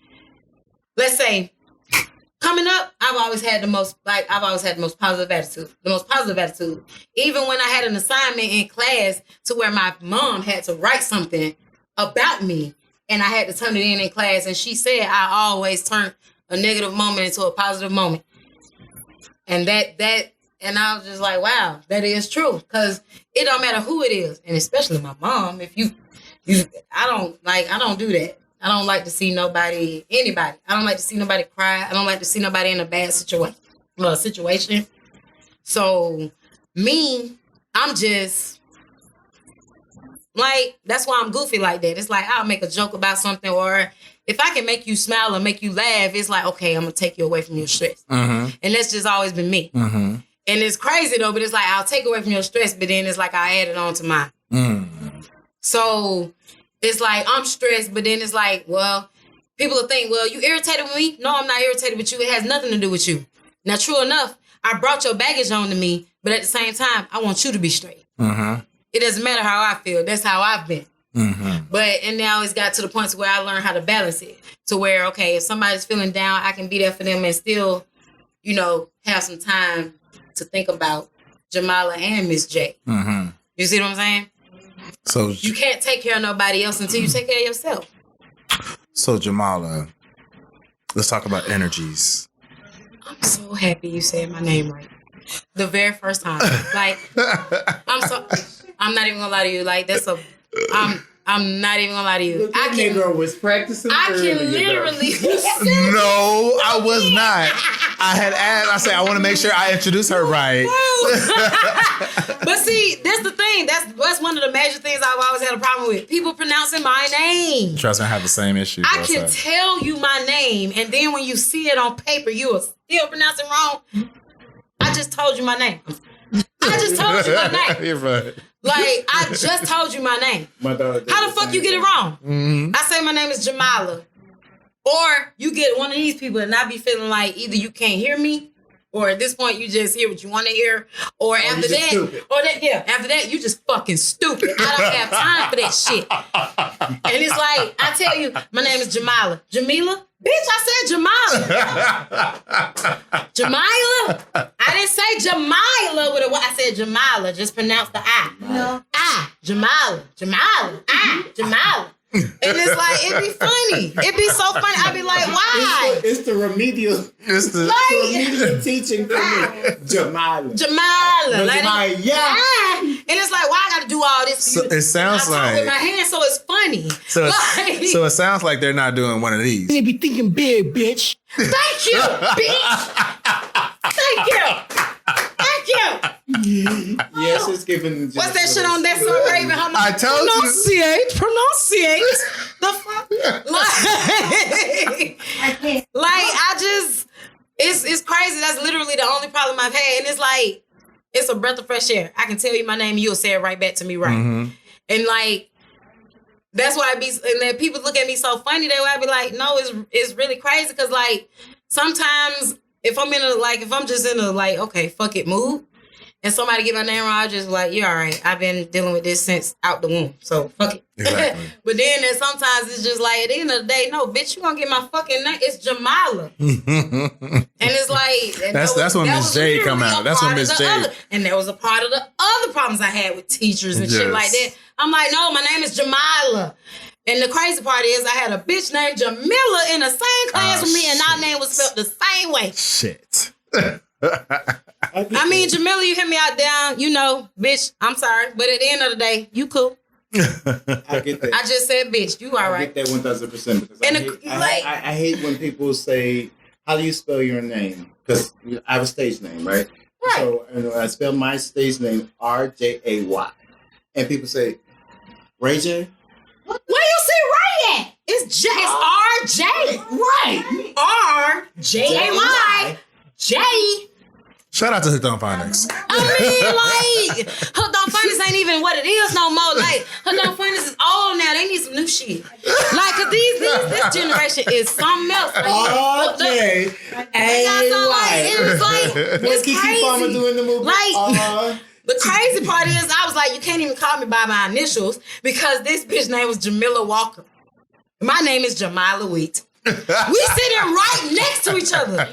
let's say, coming up, I've always had the most positive attitude. The most positive attitude. Even when I had an assignment in class to where my mom had to write something about me and I had to turn it in class, and she said I always turn a negative moment into a positive moment. And and I was just like, wow, that is true. Because it don't matter who it is, and especially my mom. If I don't do that. I don't like to see anybody. I don't like to see nobody cry. I don't like to see nobody in a bad situation. So me, I'm just like, that's why I'm goofy like that. It's like, I'll make a joke about something, or if I can make you smile or make you laugh, it's like, okay, I'm going to take you away from your stress. And that's just always been me. And it's crazy though, but it's like, I'll take away from your stress, but then it's like, I add it on to mine. So it's like, I'm stressed, but then it's like, well, people will think, well, you irritated with me? No, I'm not irritated with you. It has nothing to do with you. Now, true enough, I brought your baggage on to me, but at the same time, I want you to be straight. It doesn't matter how I feel. That's how I've been. And now it's got to the point where I learned how to balance it. To where, okay, if somebody's feeling down, I can be there for them and still, have some time to think about Jamala and Miss J. You see what I'm saying? So you can't take care of nobody else until you take care of yourself. So Jamala, let's talk about energies. I'm so happy you said my name right. The very first time. Like, I'm not even gonna lie to you. Like, I'm not even gonna lie to you. Look, that nigga was practicing. I can literally. No, I was not. I had asked. I said I want to make sure I introduce her right. But see, that's the thing. That's one of the major things I've always had a problem with. People pronouncing my name. Trust me, I have the same issue. I can tell you my name, and then when you see it on paper, you are still pronouncing wrong. I just told you my name. I just told you my name. You're right. Like, I just told you my name. My daughter. How the fuck you get it wrong? I say my name is Jamala. Or you get one of these people and I be feeling like either you can't hear me, or at this point you just hear what you want to hear, or after that, after that you just fucking stupid. I don't have time for that shit. And it's like, I tell you, my name is Jamala. Jamila? Bitch, I said Jamala. Jamila? I didn't say Jamila with a Y. I said Jamala. Just pronounce the I. No. I. Jamala. Jamala. And it's like, it'd be funny. It'd be so funny. I'd be like, why? It's the remedial. It's the remedial teaching for me. Jamala. Like, yeah. And it's like, why I got to do all this? So it sounds like with my hands, so it's funny. So it sounds like they're not doing one of these. They be thinking big, bitch. Thank you, bitch. Thank you. Yes, it's giving. What's that shit on that so Raven? I told you. Pronunciate. The fuck? It's crazy. That's literally the only problem I've had. And it's like, it's a breath of fresh air. I can tell you my name and you'll say it right back to me right. And like, that's why and then people look at me so funny, they would be like, no, it's really crazy. Cause like, sometimes if I'm just in a like, okay, fuck it mood, and somebody get my name wrong, I just like, you're all right. I've been dealing with this since out the womb, so fuck it. Exactly. But then sometimes it's just like, at the end of the day, no, bitch, you gonna get my fucking name. It's Jamala. And it's like, that's when Miss Jade come out. That's when Miss Jade. And that was a part of the other problems I had with teachers and shit like that. I'm like, no, my name is Jamala. And the crazy part is I had a bitch named Jamila in the same class with me, and our name was spelled the same way. Shit. I mean, Jamila, you hear me out down, bitch, I'm sorry. But at the end of the day, you cool. I get that. I just said, bitch, you all right. I get that 1,000%. Because I hate when people say, how do you spell your name? Because I have a stage name, right? Right. So I spell my stage name RJAY. And people say, Ray J? Where you see Ray at? It's RJ. Right. RJAY. J. Shout out to Hooked on Phonics. I mean, like, Hooked on Phonics ain't even what it is no more. Like, Hooked on Phonics is old now. They need some new shit. Like, cause this generation is something else. RJAY. It's What's Kiki Palmer doing the movie? Like, The crazy part is I was like, you can't even call me by my initials because this bitch name was Jamila Walker. My name is Jamila Wheat. We sitting right next to each other.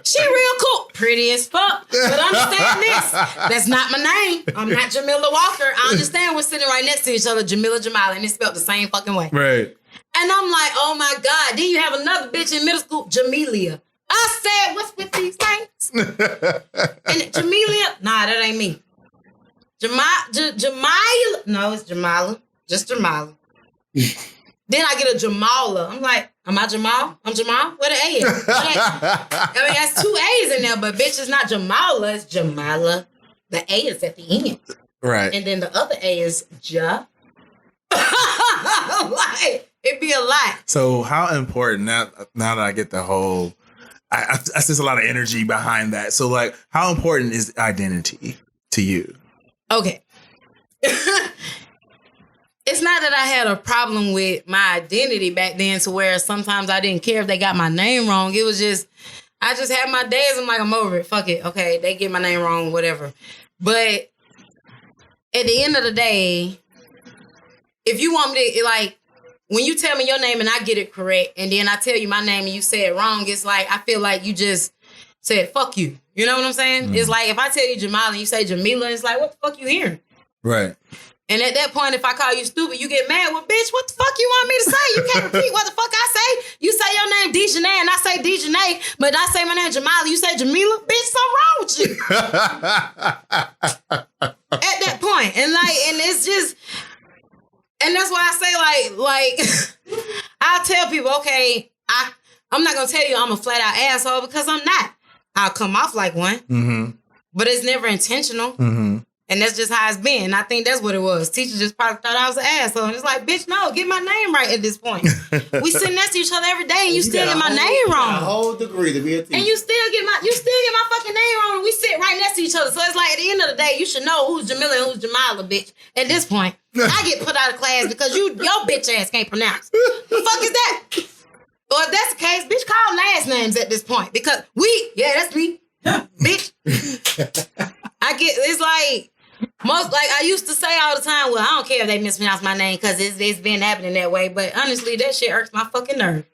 She real cool. Pretty as fuck. But understand this. That's not my name. I'm not Jamila Walker. I understand we're sitting right next to each other, Jamila, and it's spelled the same fucking way. Right. And I'm like, oh my God. Then you have another bitch in middle school, Jamelia. I said, what's with these names? And Jamelia, nah, that ain't me. Jamila. No, it's Jamila. Just Jamila. Then I get a Jamala. I'm like, am I Jamal? I'm Jamal? Where the A is? I mean, that's 2 A's in there, but bitch, it's not Jamala, it's Jamala. The A is at the end. Right. And then the other A is Ja. Like, it'd be a lot. So how important, now that I get the whole, I sense a lot of energy behind that. So like, how important is identity to you? Okay. It's not that I had a problem with my identity back then to where sometimes I didn't care if they got my name wrong. It was just, I just had my days. I'm like, I'm over it. Fuck it. Okay, they get my name wrong, whatever. But at the end of the day, if you want me to, like, when you tell me your name and I get it correct, and then I tell you my name and you say it wrong, it's like, I feel like you just said, fuck you. You know what I'm saying? It's like, if I tell you Jamal and you say Jamila, it's like, what the fuck you hearing? Right. And at that point, if I call you stupid, you get mad. Well, bitch, what the fuck you want me to say? You can't repeat what the fuck I say. You say your name Dejanay and I say Dejanay, but I say my name Jamila, you say Jamila. Bitch, something wrong with you. At that point. And it's just, and that's why I say like, I'll tell people, okay, I'm not going to tell you I'm a flat out asshole because I'm not. I'll come off like one, but it's never intentional. And that's just how it's been. I think that's what it was. Teacher just probably thought I was an asshole. And it's like, bitch, no, get my name right at this point. We sit next to each other every day and you still get my name wrong. A whole degree to be a teacher. And you still get my fucking name wrong. And we sit right next to each other. So it's like at the end of the day, you should know who's Jamila and who's Jamila, bitch. At this point, I get put out of class because your bitch ass can't pronounce. The fuck is that? Or if that's the case, bitch, call last names at this point. Because that's me. Bitch. It's like, I used to say all the time, well, I don't care if they mispronounce my name because it's been happening that way. But honestly, that shit irks my fucking nerve.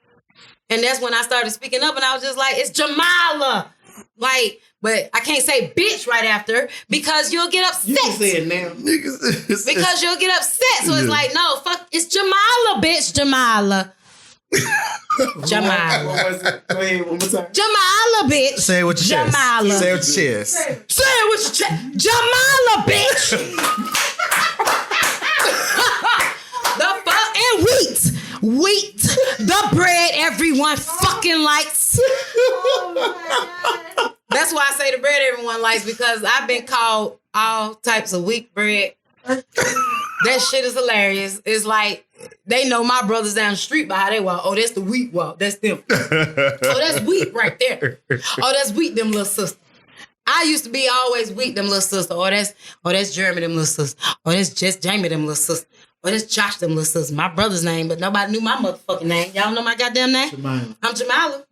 And that's when I started speaking up and I was just like, it's Jamila. Like, but I can't say bitch right after because you'll get upset. You can say it now. Because you'll get upset. So it's like, no, fuck, it's Jamila, bitch, Jamila. Jamila. What was it? Go ahead, one more time. Jamila, bitch. Say it with your chest. Jamila. Say it with your chest. Say it with your chest. Jamila, bitch. The fuck and wheat. Wheat. The bread everyone fucking likes. That's why I say the bread everyone likes because I've been called all types of wheat bread. That shit is hilarious. It's like they know my brothers down the street by how they walk. Oh, that's the wheat walk. That's them. Oh, that's wheat right there. Oh, that's wheat, them little sisters. I used to be always wheat, them little sisters. Oh, that's Jeremy, them little sisters. Oh, that's just Jamie, them little sisters. Oh, that's Josh, them little sisters. My brother's name, but nobody knew my motherfucking name. Y'all know my goddamn name? Jamila. I'm Jamila.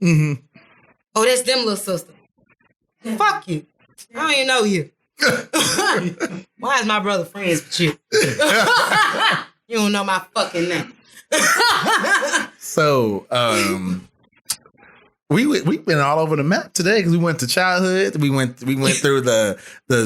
Oh, that's them little sisters. Fuck you. I don't even know you. Why is my brother friends with you? You don't know my fucking name. So, we've been all over the map today because we went to childhood. We went through the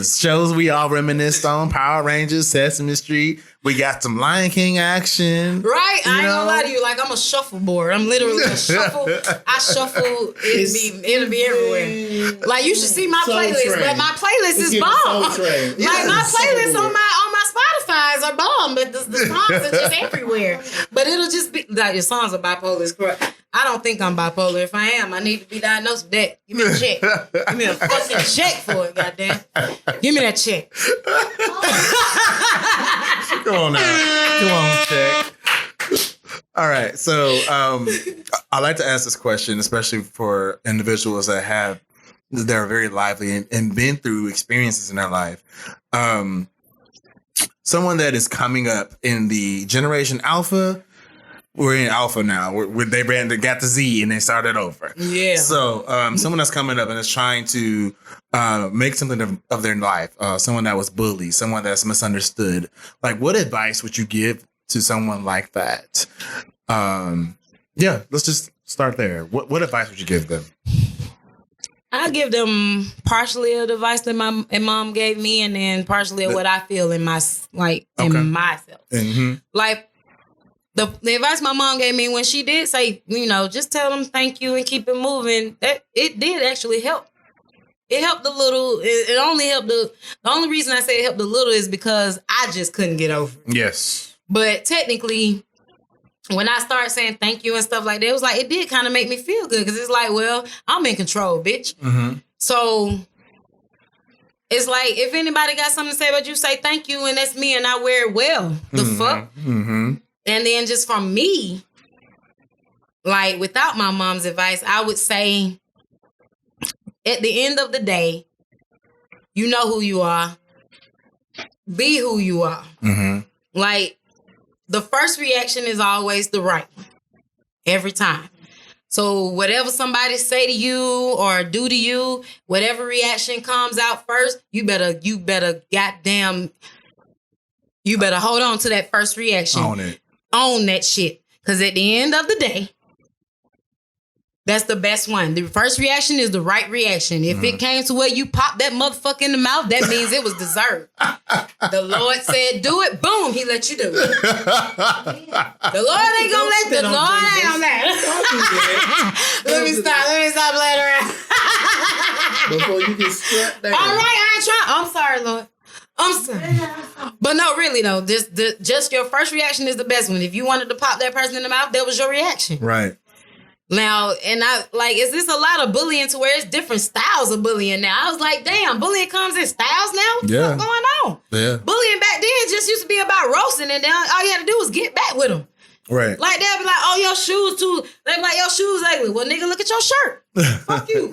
shows we all reminisced on: Power Rangers, Sesame Street. We got some Lion King action. Right? I ain't gonna lie to you. Like, I'm a shuffleboard. I'm literally a shuffle. I shuffle. It'll be everywhere. Like, you should see my playlist, but my playlist is bomb. Like, my playlist on my Spotify's are bomb, but the songs are just everywhere. But it'll just be like your songs are bipolar. Is correct. I don't think I'm bipolar. If I am, I need to be diagnosed with that. Give me a check. Give me a fucking check for it, goddamn. Give me that check. Come on now. Come on, check. All right. So I like to ask this question, especially for individuals that are very lively and been through experiences in their life. Someone that is coming up in the Generation Alpha we're in alpha now. They got the Z and they started over. Yeah. So someone that's coming up and is trying to make something of their life, someone that was bullied, someone that's misunderstood. Like, what advice would you give to someone like that? Yeah, let's just start there. What advice would you give them? I give them partially of the advice that my mom gave me, and then partially of what I feel in my in myself. Mm-hmm. Like the advice my mom gave me when she did say, just tell them thank you and keep it moving. That it did actually help. It helped a little. It only helped the only reason I say it helped a little is because I just couldn't get over it. Yes. But technically, when I started saying thank you and stuff like that, it was like, it did kind of make me feel good because it's like, well, I'm in control, bitch. Mm-hmm. So it's like, if anybody got something to say about you, say thank you, and that's me, and I wear it well. The fuck? Mm-hmm. And then just from me, like without my mom's advice, I would say at the end of the day, you know who you are. Be who you are. Mm-hmm. Like, the first reaction is always the right one. Every time. So whatever somebody say to you or do to you, whatever reaction comes out first, you better hold on to that first reaction. Own it. Own that shit. Because at the end of the day, that's the best one. The first reaction is the right reaction. If it came to where you pop that motherfucker in the mouth, that means it was deserved. The Lord said, do it. Boom, he let you do it. The Lord ain't gonna let the Lord ain't gonna let. Let me stop playing around. Before you get struck down. All right, I ain't trying. I'm sorry, Lord. I'm sorry. But no, really though, just your first reaction is the best one. If you wanted to pop that person in the mouth, that was your reaction. Right. Now, and is this a lot of bullying to where it's different styles of bullying now? I was like, damn, bullying comes in styles now? What's going on? Yeah. Bullying back then just used to be about roasting, and then all you had to do was get back with them. Right. Like, they'd be like, oh, your shoes too. They'd be like, your shoes ugly. Well, nigga, look at your shirt. Fuck you.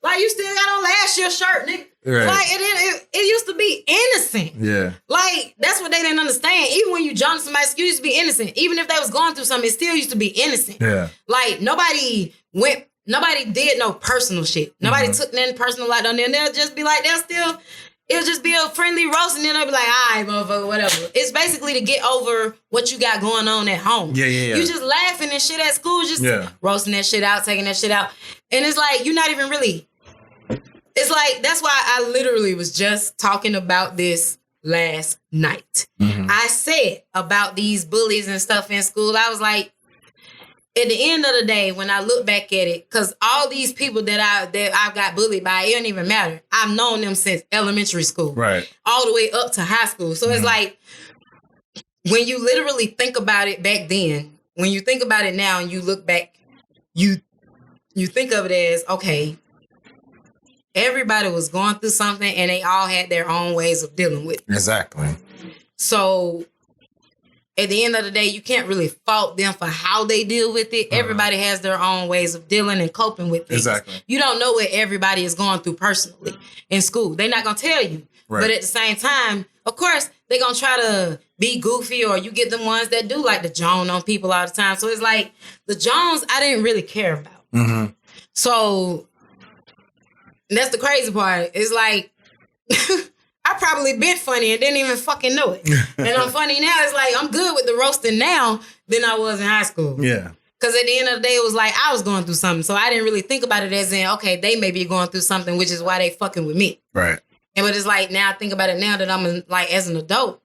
Like, you still got on last year's shirt, nigga. Right. Like, it used to be innocent. Yeah. Like, that's what they didn't understand. Even when you jumped somebody's excuse, used to be innocent. Even if they was going through something, it still used to be innocent. Yeah. Like, nobody did no personal shit. Nobody took nothing personal like on there. And they'll just be like, it'll just be a friendly roast, and then they'll be like, all right, motherfucker, whatever. It's basically to get over what you got going on at home. Yeah. You just laughing and shit at school, just roasting that shit out, taking that shit out. And it's like, you're not even really... It's like, that's why I literally was just talking about this last night. Mm-hmm. I said about these bullies and stuff in school, I was like, at the end of the day, when I look back at it, because all these people that I got bullied by, it don't even matter. I've known them since elementary school. Right. All the way up to high school. So it's like, when you literally think about it back then, when you think about it now and you look back, you think of it as, okay, everybody was going through something and they all had their own ways of dealing with it. Exactly. So at the end of the day, you can't really fault them for how they deal with it. Everybody has their own ways of dealing and coping with things. Exactly. You don't know what everybody is going through personally in school. They're not going to tell you. Right. But at the same time, of course, they're going to try to be goofy, or you get the ones that do like the Joan on people all the time. So it's like the Jones I didn't really care about. Mm-hmm. So... And that's the crazy part. It's like, I probably been funny and didn't even fucking know it. And I'm funny now. It's like, I'm good with the roasting now than I was in high school. Yeah. Because at the end of the day, it was like, I was going through something. So I didn't really think about it as in, okay, they may be going through something, which is why they fucking with me. Right. But it's like, now I think about it now that I'm like, as an adult.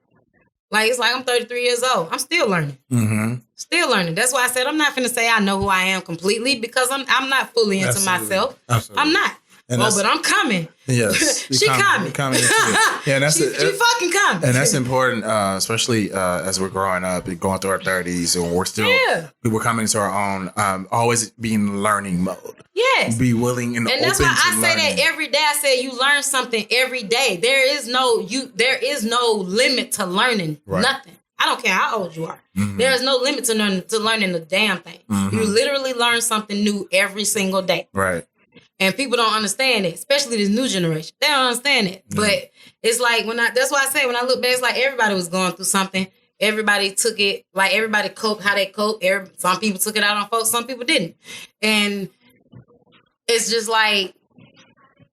Like, it's like I'm 33 years old. I'm still learning. Mm-hmm. Still learning. That's why I said I'm not finna say I know who I am completely, because I'm not fully into myself. Absolutely. I'm not. But I'm coming. Yes. She coming. Yeah, and she fucking coming. And that's important, especially as we're growing up and going through our 30s, and we're coming into our own, always be in learning mode. Yes. Be willing and open to learning. And that's why I say that every day. I say you learn something every day. There is no limit to learning nothing. I don't care how old you are. Mm-hmm. There is no limit to learning the damn thing. Mm-hmm. You literally learn something new every single day. Right. And people don't understand it, especially this new generation. They don't understand it. Mm. But it's like that's why I say when I look back, it's like everybody was going through something. everybody took it, like everybody coped how they coped. Some people took it out on folks, some people didn't. And it's just like,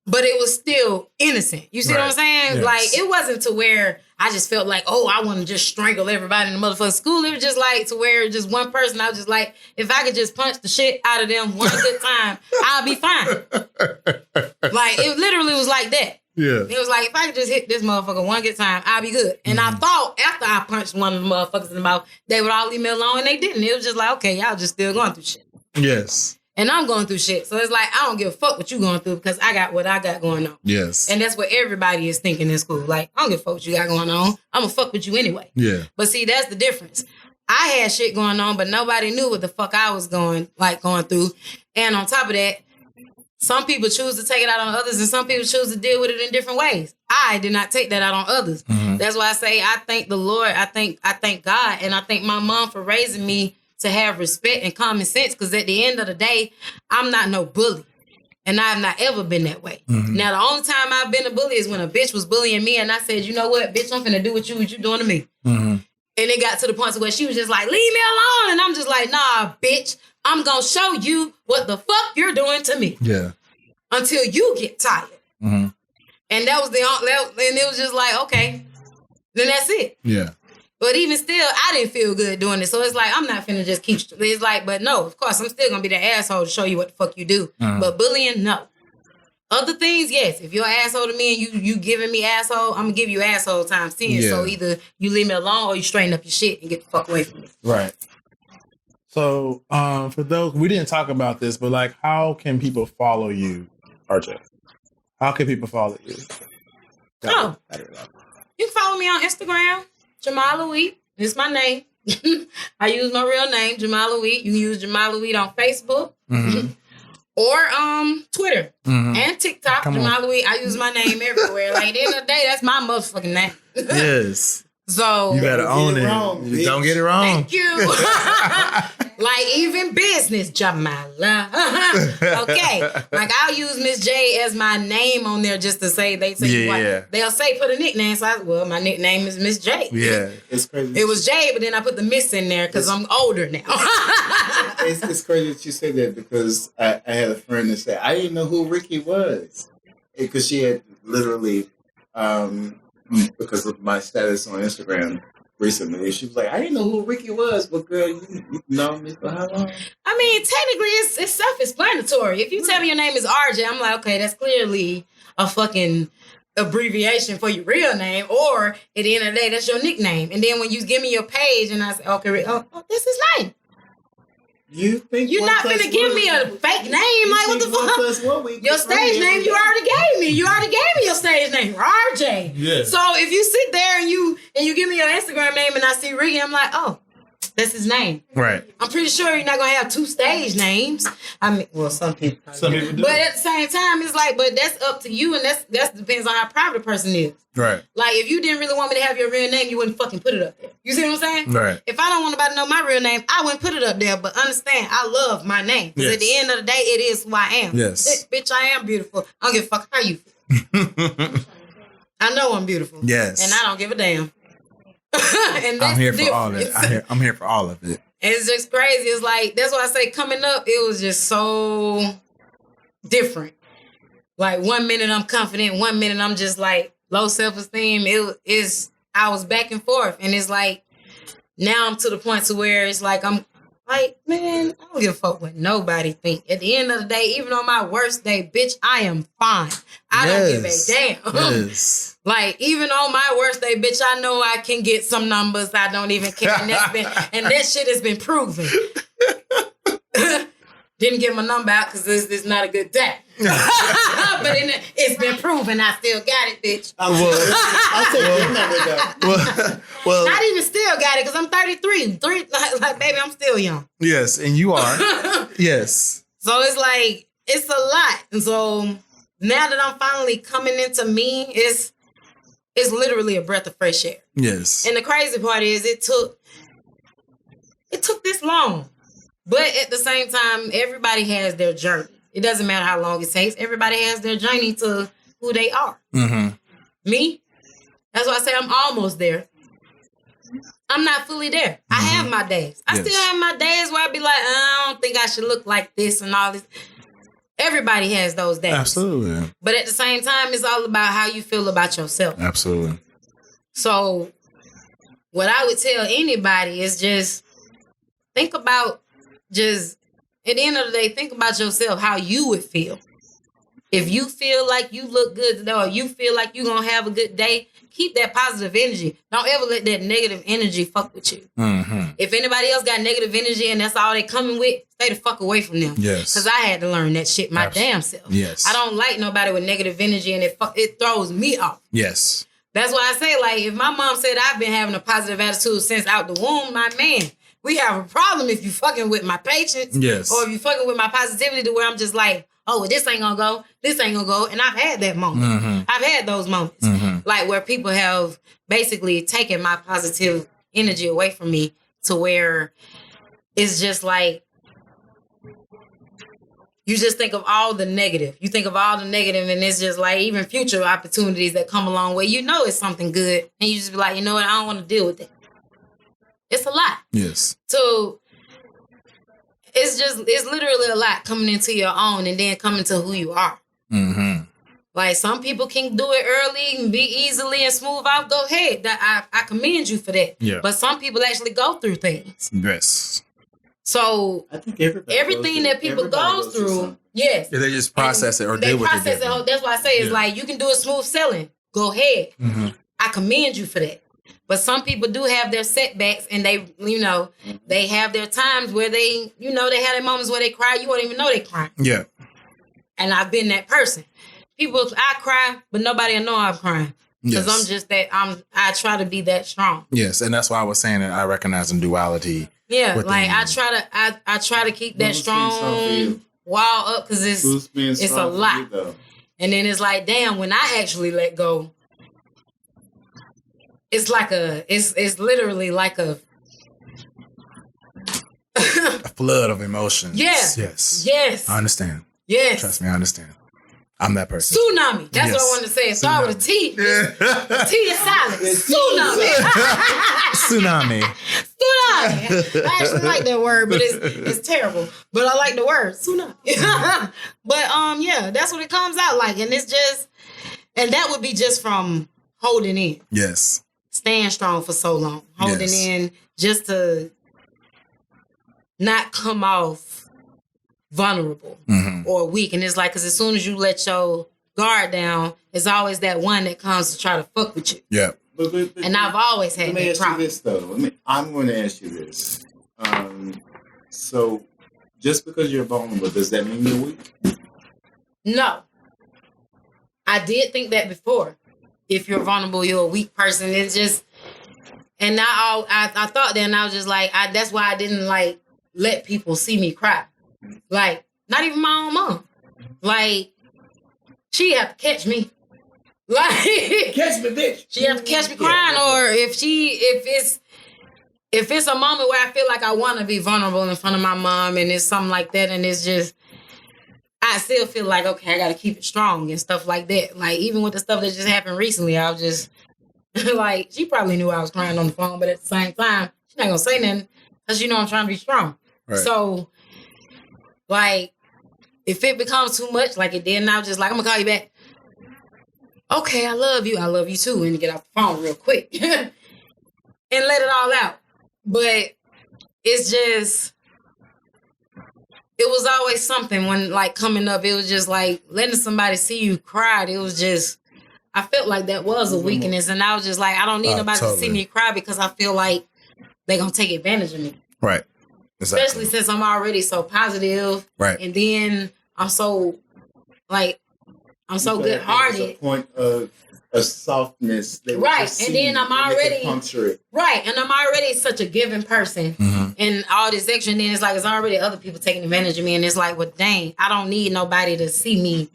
but it was still innocent. You see what I'm saying? Yes. Like, it wasn't to where I just felt like, oh, I want to just strangle everybody in the motherfucking school. It was just like to where just one person, I was just like, if I could just punch the shit out of them one good time, I'll be fine. Like, it literally was like that. Yeah. It was like, if I could just hit this motherfucker one good time, I'll be good. And I thought after I punched one of the motherfuckers in the mouth, they would all leave me alone, and they didn't. It was just like, okay, y'all just still going through shit. Yes. And I'm going through shit. So it's like, I don't give a fuck what you going through because I got what I got going on. Yes. And that's what everybody is thinking in school. Like, I don't give a fuck what you got going on. I'm going to fuck with you anyway. Yeah. But see, that's the difference. I had shit going on, but nobody knew what the fuck I was going through. And on top of that, some people choose to take it out on others and some people choose to deal with it in different ways. I did not take that out on others. Mm-hmm. That's why I say I thank the Lord. I thank God, and I thank my mom for raising me to have respect and common sense, because at the end of the day, I'm not no bully. And I've not ever been that way. Mm-hmm. Now, the only time I've been a bully is when a bitch was bullying me and I said, you know what, bitch, I'm finna do what you doing to me. Mm-hmm. And it got to the point where she was just like, leave me alone. And I'm just like, nah, bitch, I'm gonna show you what the fuck you're doing to me. Yeah. Until you get tired. Mm-hmm. And that was and it was just like, okay, then that's it. Yeah. But even still, I didn't feel good doing it. So it's like, I'm not finna just keep, it's like, but no, of course, I'm still gonna be the asshole to show you what the fuck you do. Uh-huh. But bullying, no. Other things, yes. If you're an asshole to me and you giving me asshole, I'm gonna give you asshole times 10. Yeah. So either you leave me alone or you straighten up your shit and get the fuck away from me. Right. So for those, we didn't talk about this, but like, how can people follow you, RJ? How can people follow you? You can follow me on Instagram. Jamala Wheat. It's my name. I use my real name, Jamala Wheat. You can use Jamala Wheat on Facebook or Twitter and TikTok. Jamala Wheat. I use my name everywhere. Like, at the end of the day, that's my motherfucking name. Yes. So you gotta own it. Don't get it wrong. Thank you. Like, even business, Jamala. Okay. Like, I'll use Miss Jade as my name on there just to say, they'll say put a nickname. So my nickname is Miss Jade. Yeah. It's crazy. It was Jade, but then I put the Miss in there because I'm older now. It's crazy that you say that, because I had a friend that said, I didn't know who Ricky was. Because she had literally, because of my status on Instagram recently, she was like, I didn't know who Ricky was, but girl, you know me for how long? I mean, technically, it's self-explanatory. If you tell me your name is RJ, I'm like, okay, that's clearly a fucking abbreviation for your real name, or at the end of the day, that's your nickname. And then when you give me your page and I say, okay, this is nice. You think you're not gonna give me a fake name? Like, what the fuck? Your stage name, you already gave me. You already gave me your stage name, RJ. Yeah. So if you sit there and you give me your Instagram name and I see Ricky, I'm like, oh, that's his name. Right. I'm pretty sure you're not gonna have two stage names. I mean, well, some people do. But at the same time, it's like, but that's up to you, and that depends on how private a person is. Right. Like, if you didn't really want me to have your real name, you wouldn't fucking put it up there. You see what I'm saying? Right. If I don't want nobody to know my real name, I wouldn't put it up there. But understand, I love my name. Because at the end of the day, it is who I am. Yes. Bitch, I am beautiful. I don't give a fuck how you feel. I know I'm beautiful. Yes. And I don't give a damn. And I'm here for all of it. I'm here for all of it. And it's just crazy. It's like, that's why I say coming up, it was just so different. Like, 1 minute I'm confident, 1 minute I'm just like low self-esteem. I was back and forth. And it's like, now I'm to the point to where it's like, I'm like, man, I don't give a fuck what nobody think. At the end of the day, even on my worst day, bitch, I am fine. I don't give a damn. Yes. Like, even on my worst day, bitch, I know I can get some numbers. I don't even care. And that shit has been proven. Didn't get my number out because this is not a good day. But it's been proven. I still got it, bitch. I'll take your number, though. Well, not even still got it because I'm 33. Like, baby, I'm still young. Yes, and you are. Yes. So it's like, it's a lot. And so now that I'm finally coming into me, it's literally a breath of fresh air. Yes. And the crazy part is it took this long. But at the same time, everybody has their journey. It doesn't matter how long it takes. Everybody has their journey to who they are. Mm-hmm. Me? That's why I say I'm almost there. I'm not fully there. I have my days. I still have my days where I be like, I don't think I should look like this and all this. Everybody has those days. Absolutely. But at the same time, it's all about how you feel about yourself. Absolutely. So what I would tell anybody is just think about just, at the end of the day, think about yourself, how you would feel. If you feel like you look good today or you feel like you're going to have a good day, keep that positive energy. Don't ever let that negative energy fuck with you. Mm-hmm. If anybody else got negative energy and that's all they coming with, stay the fuck away from them. Yes. Because I had to learn that shit my damn self. Yes. I don't like nobody with negative energy and it throws me off. Yes. That's why I say, like, if my mom said I've been having a positive attitude since out the womb, my man, we have a problem if you fucking with my patience. Yes. Or if you fucking with my positivity to where I'm just like, oh, well, this ain't gonna go. This ain't gonna go. And I've had that moment. Mm-hmm. I've had those moments. Mm-hmm. Like where people have basically taken my positive energy away from me to where it's just like, you just think of all the negative. You think of all the negative and it's just like even future opportunities that come along where you know it's something good. And you just be like, you know what? I don't want to deal with that. It's a lot. Yes. So it's literally a lot coming into your own and then coming to who you are. Mm-hmm. Like some people can do it early and be easily and smooth out. Go ahead. I commend you for that. Yeah. But some people actually go through things. Yes. So I think everything that people go through, yes. Yeah, they just process it or they deal with it. process it. That's why I say it's like you can do a smooth selling. Go ahead. Mm-hmm. I commend you for that. But some people do have their setbacks and they, they have their times where they, they have their moments where they cry. You won't even know they cry. Yeah. And I've been that person. People, I cry, but nobody will know I'm crying. Because Yes. I'm just I try to be that strong. Yes, and that's why I was saying that I recognize in duality. Yeah, within like you. I try to keep that Who's being strong for strong you? wall up because it's a for lot. you, though? And then it's like, damn, when I actually let go, it's like it's literally like a A flood of emotions. Yes. Yes. Yes. I understand. Yes. Trust me, I understand. I'm that person. Tsunami. That's Yes. what I wanted to say. It started with a T. The T is silent. Tsunami. Tsunami. Tsunami. I actually like that word, but it's terrible. But I like the word tsunami. But yeah, that's what it comes out like, and it's just, and that would be just from holding in, Yes. staying strong for so long, holding Yes. in just to not come off vulnerable or weak. And it's like, because as soon as you let your guard down, there's always that one that comes to try to fuck with you. Yeah. But And I've always had let me that ask you problem. this though. I'm going to ask you this. So, just because you're vulnerable, does that mean you're weak? No. I did think that before. If you're vulnerable, you're a weak person. It's just, and now I thought that, and I was just like, that's why I didn't like let people see me cry. Like, not even my own mom. Like, she have to catch me. Like, Catch me, bitch. she have to catch me crying, or if it's a moment where I feel like I want to be vulnerable in front of my mom, and it's something like that, and it's just, I still feel like, okay, I got to keep it strong and stuff like that. Like, even with the stuff that just happened recently, I was just like, she probably knew I was crying on the phone, but at the same time, she's not gonna say nothing because she know I'm trying to be strong. Right. So, like, if it becomes too much, like it did, and I was just like, I'm gonna call you back. Okay, I love you too, and get off the phone real quick and let it all out. But it's just, it was always something when, like, coming up, it was just like letting somebody see you cry. It was just, I felt like that was a weakness, and I was just like, I don't need nobody to see totally. me cry because I feel like they're gonna take advantage of me. Right. Exactly. Especially since I'm already so positive. Right. And then I'm so, like, I'm so good-hearted. There's a point of a softness. They would Right, just and see then I'm and they could already- puncture it. Right, and I'm already such a giving person. And all this extra, and then it's like, it's already other people taking advantage of me. And it's like, well, dang, I don't need nobody to see me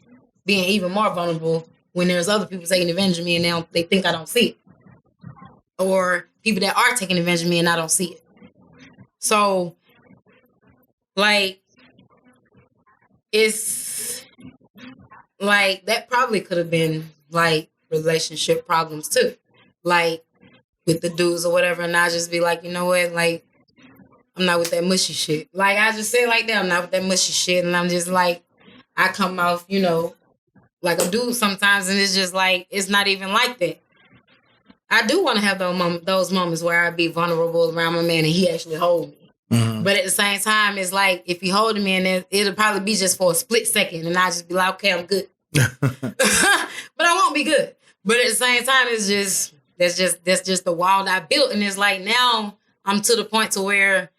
being even more vulnerable when there's other people taking advantage of me and they think I don't see it. Or people that are taking advantage of me and I don't see it. So, like, it's like, that probably could have been like relationship problems too. Like, with the dudes or whatever, and I just be like, you know what, like, I'm not with that mushy shit. Like, I just say it like that, I'm not with that mushy shit, and I'm just like, I come off, you know, like a dude sometimes, and it's just like, it's not even like that. I do want to have those moments where I be vulnerable around my man and he actually hold me. Mm-hmm. But at the same time, it's like, if he holding me, and it'll probably be just for a split second, and I just be like, okay, I'm good. But I won't be good. But at the same time, it's just, that's just the wall I built. And it's like, now I'm to the point to where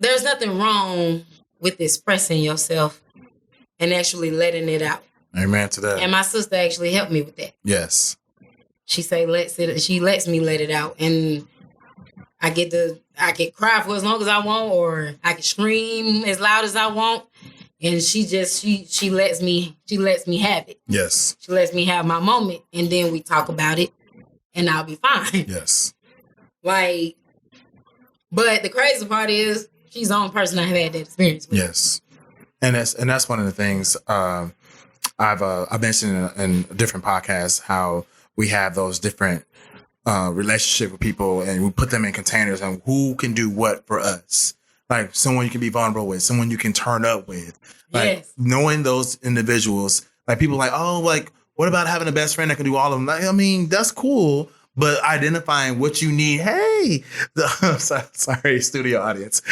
there's nothing wrong with expressing yourself and actually letting it out. Amen to that. And my sister actually helped me with that. Yes. She she lets me let it out, and I can cry for as long as I want, or I can scream as loud as I want, and she lets me have it. Yes. She lets me have my moment, and then we talk about it, and I'll be fine. Yes. Like, but the crazy part is, she's the only person I have had that experience with. Yes. And that's one of the things I've mentioned in different podcasts, how we have those different relationship with people, and we put them in containers, and who can do what for us. Like, someone you can be vulnerable with, someone you can turn up with. Like, yes. Knowing those individuals, like, people like, oh, like, what about having a best friend that can do all of them? Like, I mean, that's cool, but identifying what you need. Hey, sorry, studio audience.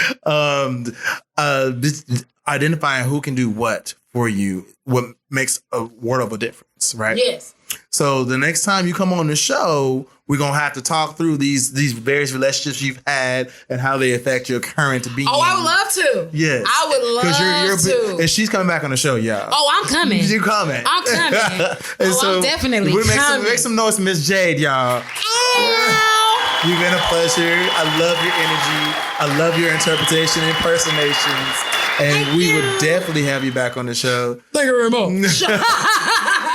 Identifying who can do what for you, what makes a world of a difference, right? Yes. So the next time you come on the show, we're going to have to talk through these various relationships you've had and how they affect your current being. Oh, I would love to. Yes. I would love to. And she's coming back on the show, y'all. Oh, I'm coming. You're coming. I'm coming. I'm definitely coming. Make some noise, Miss Jade, y'all. You've been a pleasure. I love your energy. I love your interpretation, impersonations. And we would definitely have you back on the show. Thank you very much.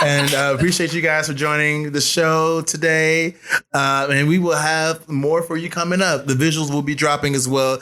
And appreciate you guys for joining the show today. And we will have more for you coming up. The visuals will be dropping as well.